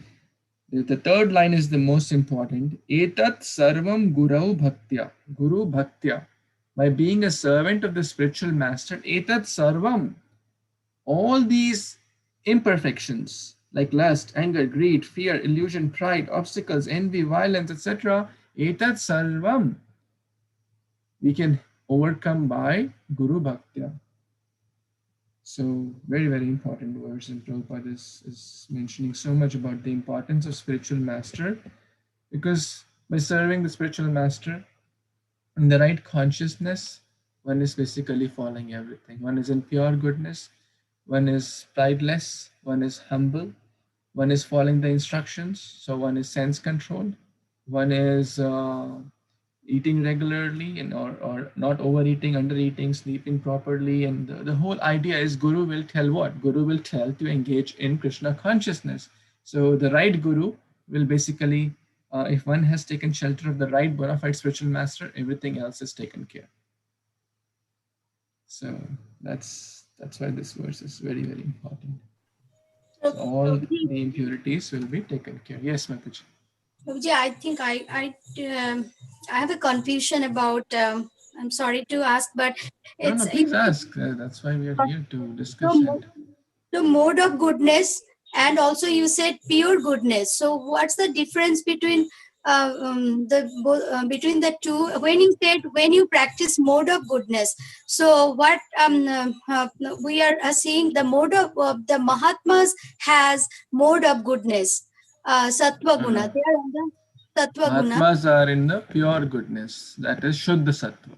Speaker 1: the third line is the most important. Etat sarvam guru bhaktya. Guru bhaktya. By being a servant of the spiritual master, etat sarvam, all these imperfections like lust, anger, greed, fear, illusion, pride, obstacles, envy, violence, etc., etat sarvam, we can overcome by Guru Bhaktya. So very, very important verse, and Prabhupada is mentioning so much about the importance of spiritual master, because by serving the spiritual master in the right consciousness, one is basically following everything. One is in pure goodness, one is prideless, one is humble, one is following the instructions, so one is sense controlled, one is eating regularly and or not overeating, undereating, sleeping properly. And the whole idea is Guru will tell what? Guru will tell to engage in Krishna consciousness. So the right Guru will basically, if one has taken shelter of the right bona fide spiritual master, everything else is taken care. So that's why this verse is very, very important. So all the impurities will be taken care. Yes, Mataji.
Speaker 9: Prabhuji, I think I have a confusion about. I'm sorry to ask, but it's
Speaker 1: No, please ask. That's why we are here to discuss it.
Speaker 9: the mode of goodness, and also you said pure goodness. So what's the difference between between the two? When you said when you practice mode of goodness, so what we are seeing the mode of the Mahatmas has mode of goodness, Sattva Guna. They are on the Sattva Guna.
Speaker 1: Mahatmas are in the pure goodness, that is Shuddha Sattva.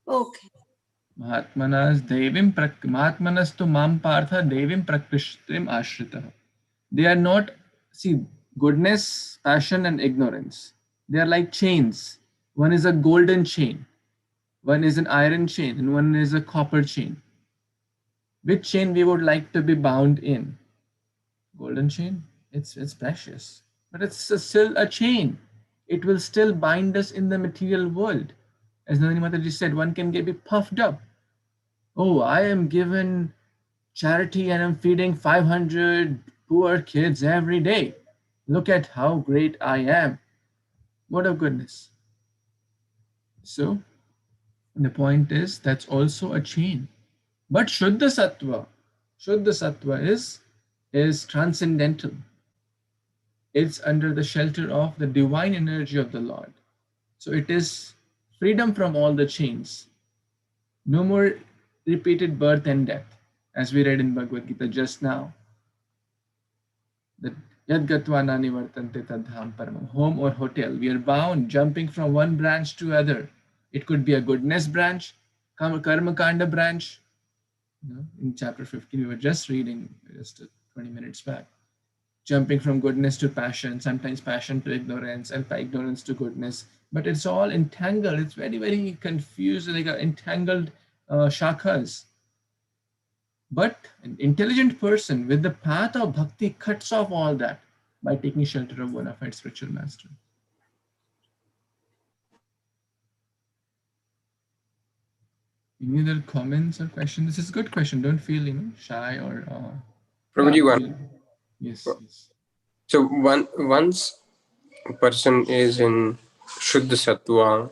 Speaker 9: Okay.
Speaker 1: Mahatmanas tu mam partha devim prakrishtim ashrita. They are not, see, goodness, passion and ignorance. They are like chains. One is a golden chain, one is an iron chain, and one is a copper chain. Which chain we would like to be bound in? Golden chain? It's precious, but it's still a chain. It will still bind us in the material world. As Nandini Mataji said, one can be puffed up. Oh, I am given charity and I'm feeding 500 poor kids every day. Look at how great I am. What a goodness. So the point is that's also a chain. But Shuddha Sattva is transcendental. It's under the shelter of the divine energy of the Lord. So it is freedom from all the chains. No more repeated birth and death, as we read in Bhagavad Gita just now. That Yad Gatva Nani Vartante Tadham Paramam. Home or hotel. We are bound, jumping from one branch to other. It could be a goodness branch, Karma Kanda branch. In chapter 15, we were just reading just 20 minutes back. Jumping from goodness to passion, sometimes passion to ignorance, and ignorance to goodness. But it's all entangled. It's very, very confused, like entangled shakhas. But an intelligent person with the path of bhakti cuts off all that by taking shelter of bona fide spiritual master. Any other comments or questions? This is a good question. Don't feel shy or.
Speaker 8: Prabhuji,
Speaker 1: Yes.
Speaker 8: So once a person is in Shuddha Sattva,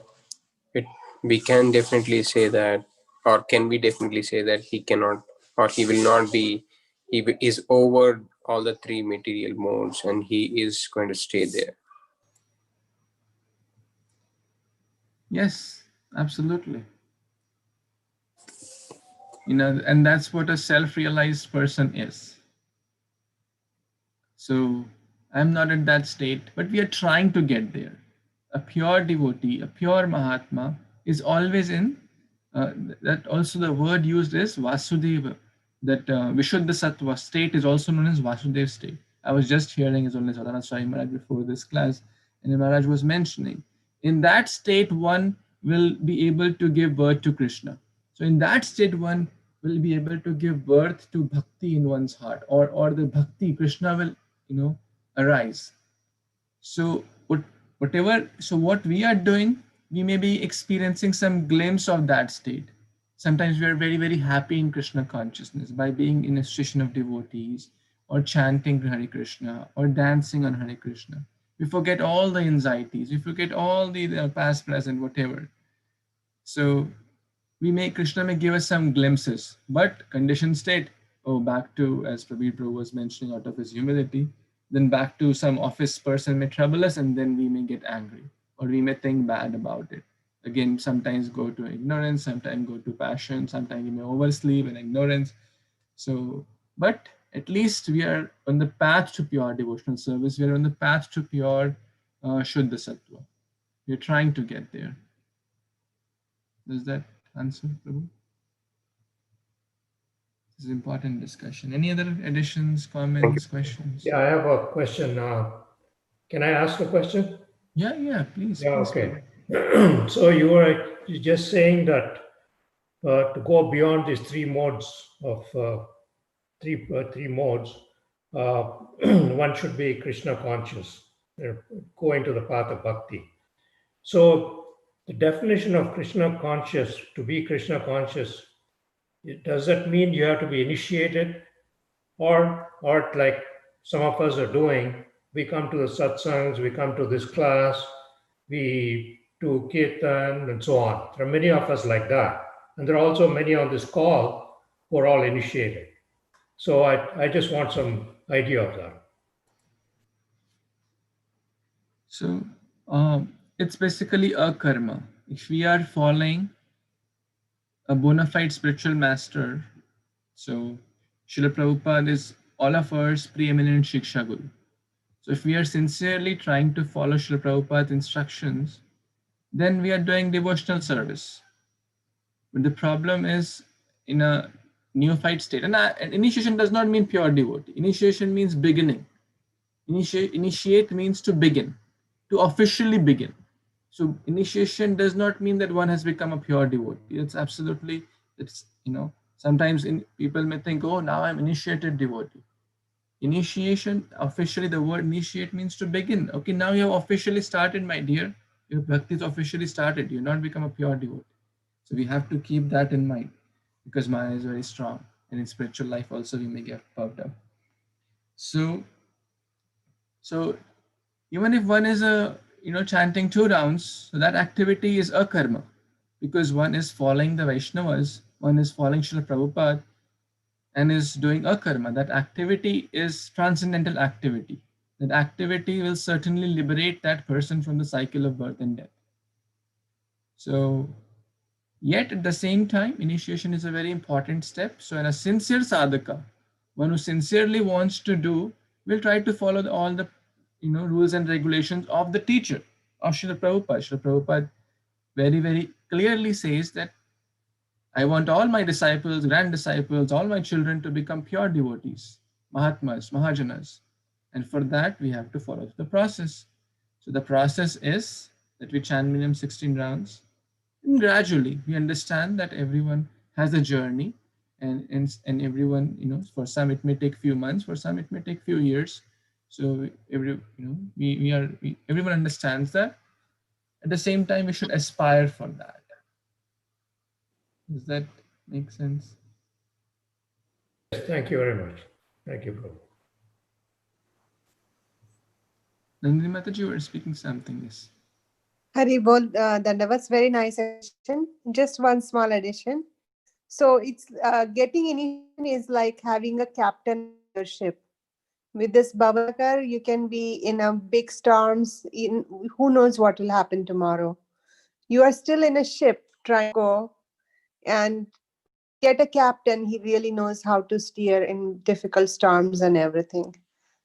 Speaker 8: we can definitely say that, or can we definitely say that he cannot, or he will not be, he is over all the three material modes and he is going to stay there.
Speaker 1: Yes, absolutely. And that's what a self-realized person is. So I'm not in that state, but we are trying to get there. A pure devotee, a pure Mahatma is always in, that also the word used is Vasudeva, that Vishuddha Sattva state is also known as Vasudeva state. I was just hearing His Holiness Sadhana Swami Maharaj before this class, and Maharaj was mentioning, in that state one will be able to give birth to Krishna. So in that state one will be able to give birth to bhakti in one's heart, or the bhakti, Krishna will arise. So what we are doing, we may be experiencing some glimpse of that state. Sometimes we are very, very happy in Krishna consciousness by being in a station of devotees, or chanting Hare Krishna, or dancing on Hare Krishna. We forget all the anxieties, we forget all the past, present, whatever. So Krishna may give us some glimpses, but conditioned state, back to, as Prabir Prabhu was mentioning, out of his humility, then back to some office person may trouble us, and then we may get angry, or we may think bad about it. Again, sometimes go to ignorance, sometimes go to passion, sometimes we may oversleep and ignorance. So, but at least we are on the path to pure devotional service. We are on the path to pure Shuddha Sattva. We're trying to get there. Does that answer, Prabhu? This is important discussion. Any other additions, comments, questions?
Speaker 11: Yeah, I have a question. Can I ask a question?
Speaker 1: Yeah, please.
Speaker 11: Yeah,
Speaker 1: please,
Speaker 11: okay. So you were just saying that to go beyond these three modes of three modes, one should be Krishna conscious, going to the path of bhakti. So the definition of Krishna conscious, to be Krishna conscious, does that mean you have to be initiated, or like some of us are doing, we come to the satsangs, we come to this class, we do kirtan and so on. There are many of us like that. And there are also many on this call who are all initiated. So I just want some idea of that.
Speaker 1: So it's basically a karma. If we are following a bona fide spiritual master, so Srila Prabhupada is all of us preeminent Shiksha Guru. So if we are sincerely trying to follow Srila Prabhupada's instructions, then we are doing devotional service. But the problem is in a neophyte state. And initiation does not mean pure devotee. Initiation means beginning. Initiate means to begin, to officially begin. So initiation does not mean that one has become a pure devotee. It's absolutely, sometimes people may think, oh, now I'm initiated devotee. Initiation, officially the word initiate means to begin. Okay, now you have officially started, my dear. Your bhakti is officially started. You not become a pure devotee. So we have to keep that in mind, because Maya is very strong, and in spiritual life also we may get puffed up. So even if one is chanting 2 rounds, so that activity is a karma, because one is following the Vaishnavas, one is following Srila Prabhupada, and is doing a karma. That activity is transcendental activity. That activity will certainly liberate that person from the cycle of birth and death. So yet at the same time, initiation is a very important step. So in a sincere sadhaka, one who sincerely wants to do, will try to follow all the rules and regulations of the teacher, of Srila Prabhupada. Srila Prabhupada very, very clearly says that I want all my disciples, grand disciples, all my children to become pure devotees, Mahatmas, Mahajanas. And for that, we have to follow the process. So the process is that we chant minimum 16 rounds. And gradually, we understand that everyone has a journey, and everyone, for some it may take few months, for some it may take few years. So everyone understands that. At the same time, we should aspire for that. Does that make sense?
Speaker 11: Yes, thank you very much. Thank you, Prabhu.
Speaker 1: Nandini Mataji, you were speaking something, yes.
Speaker 10: Hari Bol, that was very nice addition. Just one small addition. So it's getting initiation is like having a captain on your ship. With this Bhavakar, you can be in a big storms. Who knows what will happen tomorrow? You are still in a ship trying to go, and get a captain. He really knows how to steer in difficult storms and everything.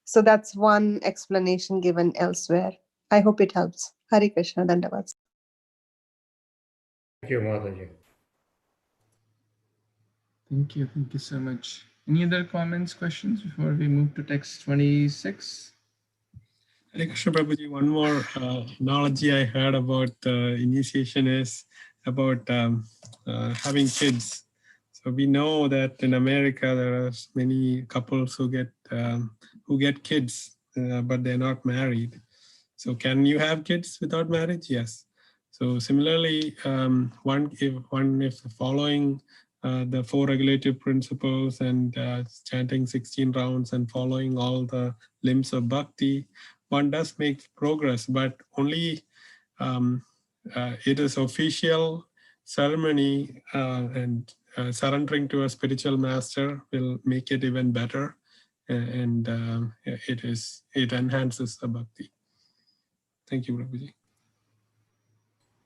Speaker 10: So that's one explanation given elsewhere. I hope it helps. Hare Krishna, Dandavats.
Speaker 11: Thank you, Mataji.
Speaker 1: Thank you so much. Any other comments, questions before we move to text 26?
Speaker 12: Hare Krishna Prabhuji, one more analogy I heard about initiation is about having kids. So we know that in America there are many couples who get kids, but they're not married. So can you have kids without marriage? Yes. So similarly, if following the 4 regulative principles and chanting 16 rounds and following all the limbs of bhakti, one does make progress, but only it is official ceremony and surrendering to a spiritual master will make it even better, and it enhances the bhakti. Thank you, Prabhuji.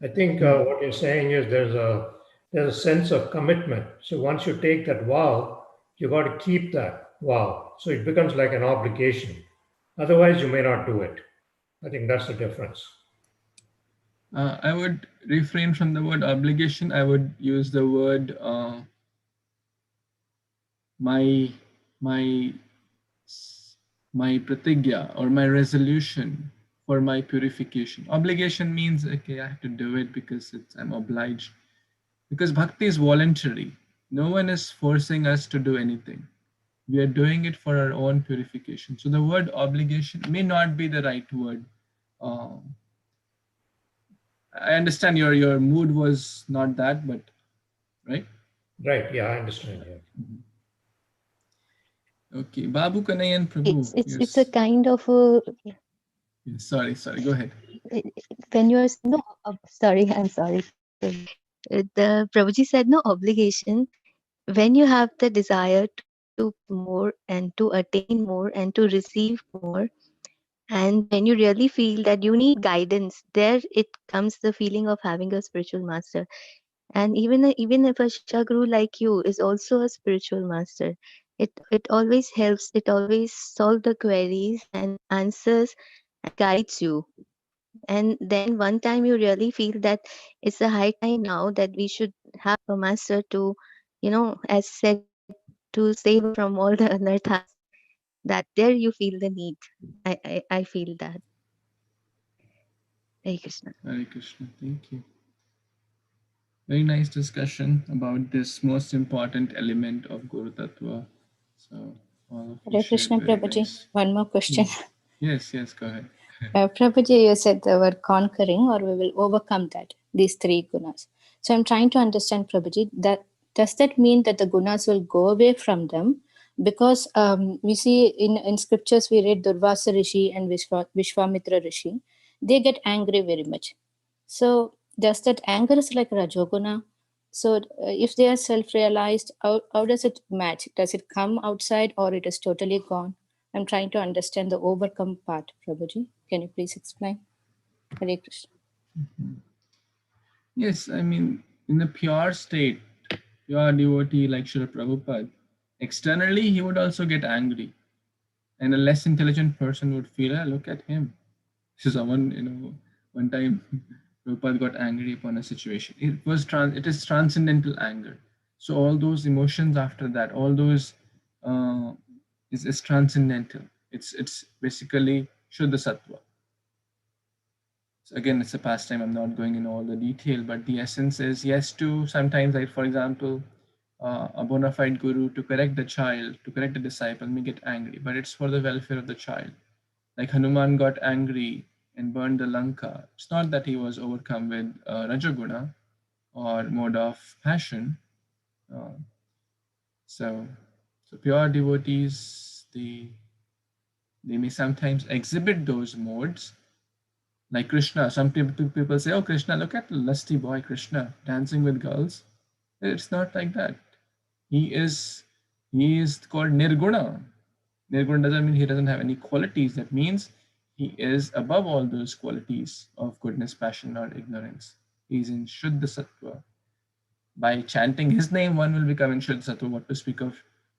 Speaker 11: I think what you're saying is there's a sense of commitment. So once you take that vow, you got to keep that vow. So it becomes like an obligation. Otherwise, you may not do it. I think that's the difference.
Speaker 1: I would refrain from the word obligation. I would use the word my pratigya, or my resolution for my purification. Obligation means, okay, I have to do it because I'm obliged. Because bhakti is voluntary. No one is forcing us to do anything. We are doing it for our own purification. So the word obligation may not be the right word. I understand your mood was not that, but right?
Speaker 11: Right. Yeah, I understand. Yeah.
Speaker 1: Okay, Babu Kanayan Prabhu.
Speaker 2: It's a kind of a.
Speaker 1: Yes, sorry. Go ahead.
Speaker 2: When you are no, sorry, I'm sorry. The Prabhuji said no obligation. When you have the desire to more and to attain more and to receive more, and when you really feel that you need guidance, there it comes the feeling of having a spiritual master. And even if a Shiksha Guru like you is also a spiritual master, it always helps. It always solves the queries and answers and guides you. And then one time you really feel that it's a high time now that we should have a master to, as said, to save us from all the anarthas. That there you feel the need. I feel that. Hare Krishna.
Speaker 1: Hare Krishna. Thank you. Very nice discussion about this most important element of Guru Tattva. So all of you
Speaker 4: Hare Krishna,
Speaker 1: shared very
Speaker 4: Prabhuji.
Speaker 1: nice.
Speaker 4: One more question.
Speaker 1: Yes, go ahead.
Speaker 4: Prabhuji, you said that we're conquering or we will overcome that, these three gunas. So I'm trying to understand, Prabhuji, that does that mean that the gunas will go away from them? Because we see in scriptures, we read Durvasa Rishi and Vishwamitra Rishi, they get angry very much. So does that anger is like Rajoguna? So if they are self-realized, how does it match? Does it come outside or it is totally gone? I'm trying to understand the overcome part, Prabhuji. Can you please explain? Hare Krishna.
Speaker 1: Yes, I mean, in a pure state, pure devotee like Srila Prabhupada, externally he would also get angry. And a less intelligent person would feel, look at him. So someone, one time Prabhupada got angry upon a situation. It is transcendental anger. So all those emotions after that, all those is transcendental. It's basically Shuddha Sattva. So again, it's a pastime. I'm not going into all the detail, but the essence is yes to sometimes, like for example, a bona fide guru to correct the child, to correct the disciple may get angry, but it's for the welfare of the child. Like Hanuman got angry and burned the Lanka. It's not that he was overcome with Rajaguna or mode of passion. So pure devotees, they may sometimes exhibit those modes. Like Kṛṣṇa, some people say, oh, Kṛṣṇa, look at the lusty boy Kṛṣṇa dancing with girls. It's not like that. He is called Nirguna. Nirguna doesn't mean he doesn't have any qualities. That means he is above all those qualities of goodness, passion, or ignorance. He's in Shuddha Sattva. By chanting his name, one will become in Shuddha Sattva. What to speak of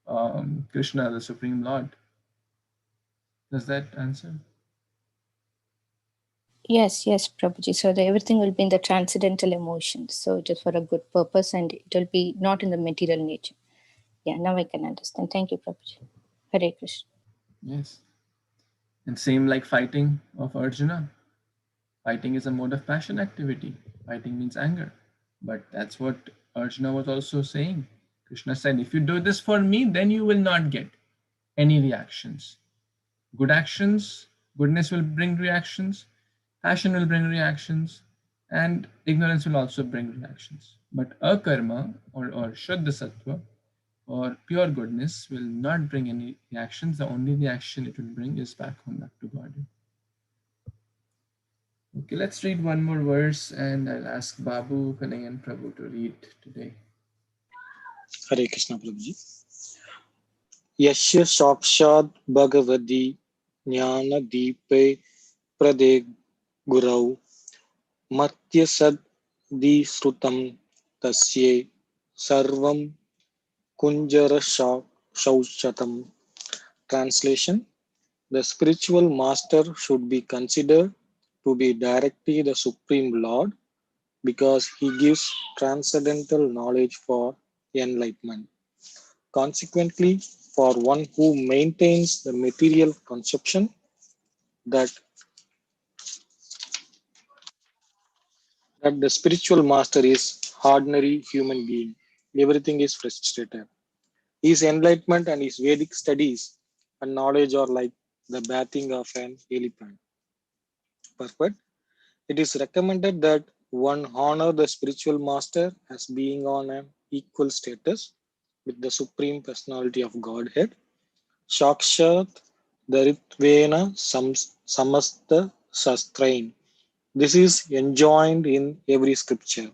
Speaker 1: Kṛṣṇa, the Supreme Lord. Does that answer?
Speaker 4: Yes, Prabhuji. So everything will be in the transcendental emotions. So it is for a good purpose and it will be not in the material nature. Yeah, now I can understand. Thank you, Prabhuji. Hare Krishna.
Speaker 1: Yes. And same like fighting of Arjuna. Fighting is a mode of passion activity. Fighting means anger. But that's what Arjuna was also saying. Krishna said, if you do this for me, then you will not get any reactions. Good actions, goodness will bring reactions, passion will bring reactions, and ignorance will also bring reactions. But akarma or Shuddha Sattva or pure goodness will not bring any reactions. The only reaction it will bring is back home, back to God. Okay, let's read one more verse and I'll ask Babu, Kanai and Prabhu to read today.
Speaker 13: Hare Krishna Prabhuji. Yasya Sakshad Bhagavadi Jnana Deepe Prade Gurau Matya Sad Di Srutam Tasye Sarvam Kunjara Shauchatam. Translation: the spiritual master should be considered to be directly the Supreme Lord because he gives transcendental knowledge for enlightenment. Consequently, for one who maintains the material conception that, that the spiritual master is ordinary human being, everything is frustrated. His enlightenment and his Vedic studies and knowledge are like the bathing of an elephant. Perfect. It is recommended that one honor the spiritual master as being on an equal status with the Supreme Personality of Godhead. Shakshat Daritvena Samasta Sastrain. This is enjoined in every scripture.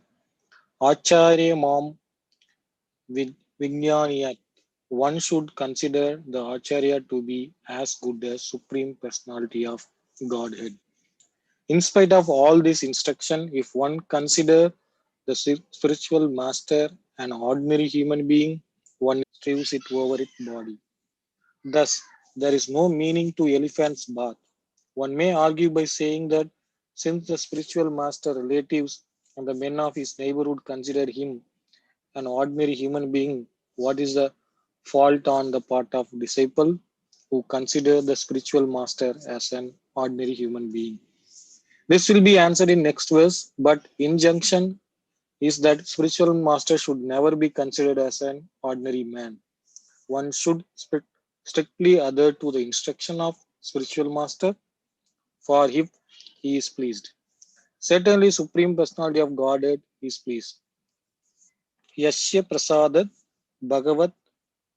Speaker 13: Acharya Mam Vijnaniyat. One should consider the Acharya to be as good as Supreme Personality of Godhead. In spite of all this instruction, if one consider the spiritual master an ordinary human being, one strives it over its body. Thus, there is no meaning to elephant's bath. One may argue by saying that since the spiritual master relatives and the men of his neighborhood consider him an ordinary human being, what is the fault on the part of disciple who consider the spiritual master as an ordinary human being? This will be answered in next verse, but injunction is that spiritual master should never be considered as an ordinary man. One should strictly adhere to the instruction of spiritual master, for if he is pleased. Certainly, Supreme Personality of Godhead is pleased. Yasya prasadat bhagavat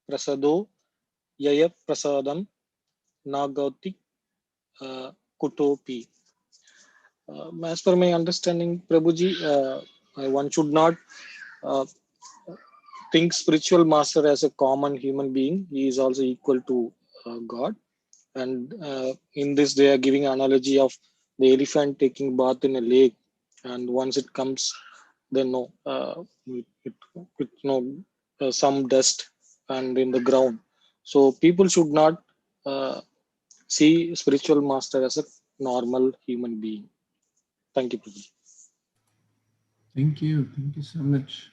Speaker 13: prasado yaya prasadam nagauti kutopi. As per my understanding, Prabhuji, one should not uh, think spiritual master as a common human being. He is also equal to God. And in this, they are giving analogy of the elephant taking bath in a lake, and once it comes, then no, it no some dust and in the ground. So people should not uh, see spiritual master as a normal human being. Thank you, Prabhuji.
Speaker 1: Thank you. Thank you so much,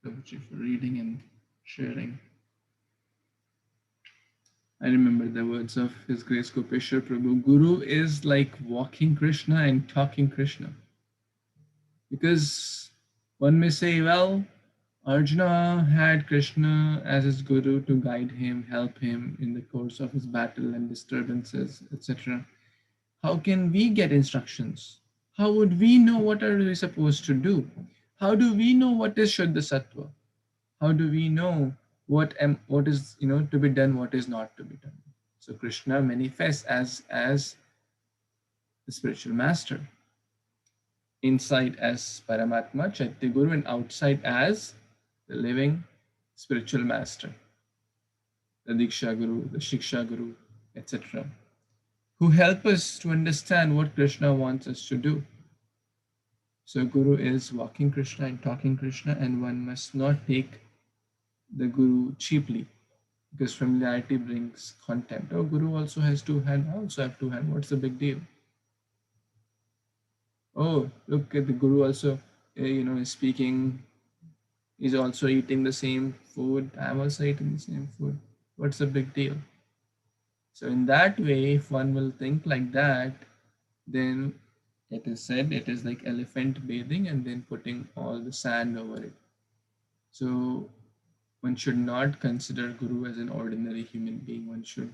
Speaker 1: Prabhuji, for reading and sharing. I remember the words of His Grace Gopeshwar Prabhu. Guru is like walking Krishna and talking Krishna. Because one may say, well, Arjuna had Krishna as his guru to guide him, help him in the course of his battle and disturbances, etc. How can we get instructions? How would we know what are we supposed to do? How do we know what is Shuddha Sattva? How do we know what is to be done, what is not to be done? So Krishna manifests as the spiritual master, inside as Paramatma, Chaitya Guru, and outside as the living spiritual master, the Diksha Guru, the Shiksha Guru, etc., who help us to understand what Krishna wants us to do. So Guru is walking Krishna and talking Krishna, and one must not take the Guru cheaply, because familiarity brings contempt. Oh, Guru also has two hands, I also have two hands. What's the big deal? Oh, look at the Guru also, is speaking. He's also eating the same food. I'm also eating the same food. What's the big deal? So in that way, if one will think like that, then it is said it is like elephant bathing and then putting all the sand over it. So one should not consider Guru as an ordinary human being. One should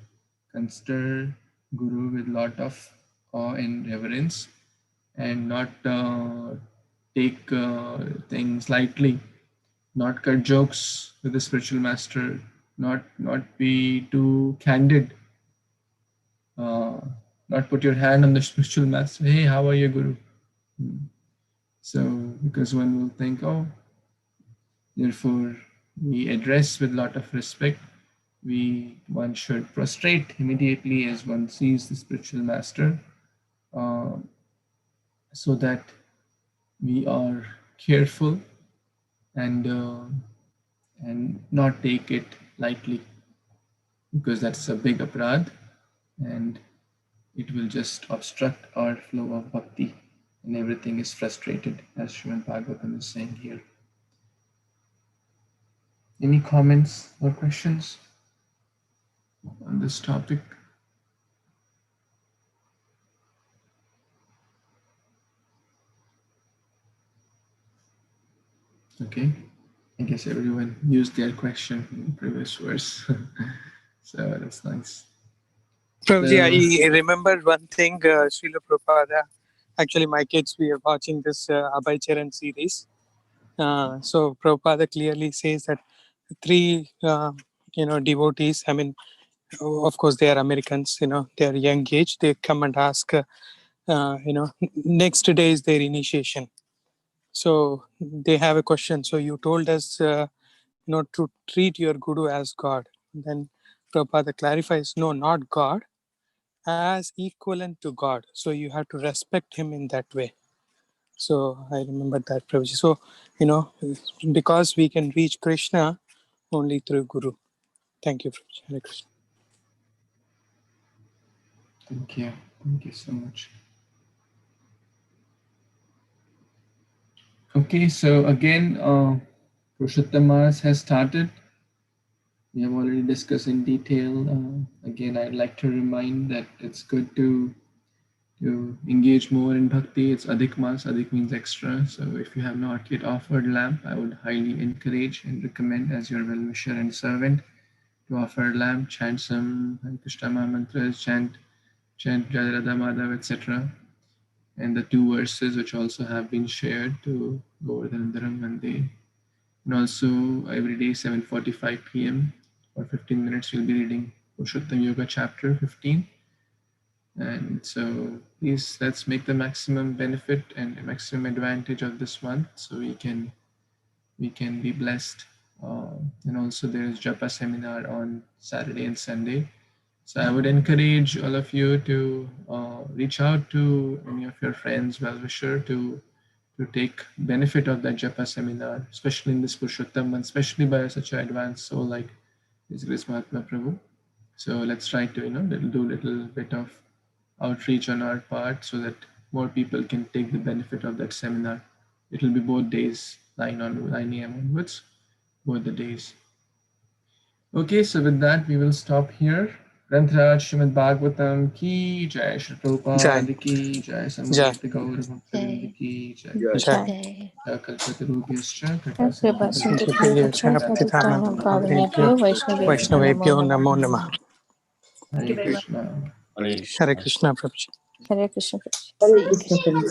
Speaker 1: consider Guru with lot of awe and reverence, and not take things lightly, not cut jokes with the spiritual master, not be too candid, not put your hand on the spiritual master. Hey, how are you, Guru? So, because one will think, oh, therefore, we address with a lot of respect. One should prostrate immediately as one sees the spiritual master, so that we are careful and not take it lightly, because that's a big aparadh and it will just obstruct our flow of bhakti and everything is frustrated, as Srimad Bhagavatam is saying here. Any comments or questions on this topic? Okay, I guess everyone used their question in the previous verse. So that's nice.
Speaker 14: Prabhuji, I remembered one thing, Srila Prabhupada. Actually, my kids, we are watching this Abhay Charan series. So Prabhupada clearly says that three, devotees, I mean, of course, they are Americans, they are young age. They come and ask, next day is their initiation. So they have a question. So you told us, to treat your guru as God. Then Prabhupada clarifies, no, not God, as equivalent to God. So you have to respect him in that way. So I remember that, Prabhuji. So, because we can reach Krishna only through Guru. Thank you, Prabhuji. Hare Krishna.
Speaker 1: Thank you. Thank you so much. Okay, so again, Purushottam has started. We have already discussed in detail. Again, I'd like to remind that it's good to engage more in bhakti. It's Adhik Mas. Adhik means extra. So if you have not yet offered lamp, I would highly encourage and recommend, as your well-wisher and servant, to offer lamp, chant some Kṛṣṇa mantras, chant Jai Radha Madhav, etc. And the two verses which also have been shared to Govardhanandaram Mande. And also every day 7:45 p.m. for 15 minutes we'll be reading Purushottam Yoga chapter 15. And so please, let's make the maximum benefit and the maximum advantage of this month so we can be blessed. And also there is Japa seminar on Saturday and Sunday. So I would encourage all of you to reach out to any of your friends, well-wisher, to take benefit of that Japa seminar, especially in this Purushottam month, especially by such an advanced soul like His Grace Mahatma Prabhu. So let's try to do a little bit of outreach on our part so that more people can take the benefit of that seminar. It will be both days, 9 a.m. onwards, both the days. Okay, so with that, we will stop here. Grantaraj Śrīmad-Bhāgavatam ki jai, Shri Prabhupada ki jai, Samaveta Gaur Bhaktavinda ki jai.
Speaker 4: Jai.
Speaker 1: Kalpatarubhyascha
Speaker 4: Kripa Sindhu
Speaker 14: Vaishnavebhyo Namo Namah.
Speaker 1: Hare Krishna.
Speaker 14: Hare Krishna, Prabhuji.
Speaker 4: Hare Krishna.
Speaker 10: Hare Krishna.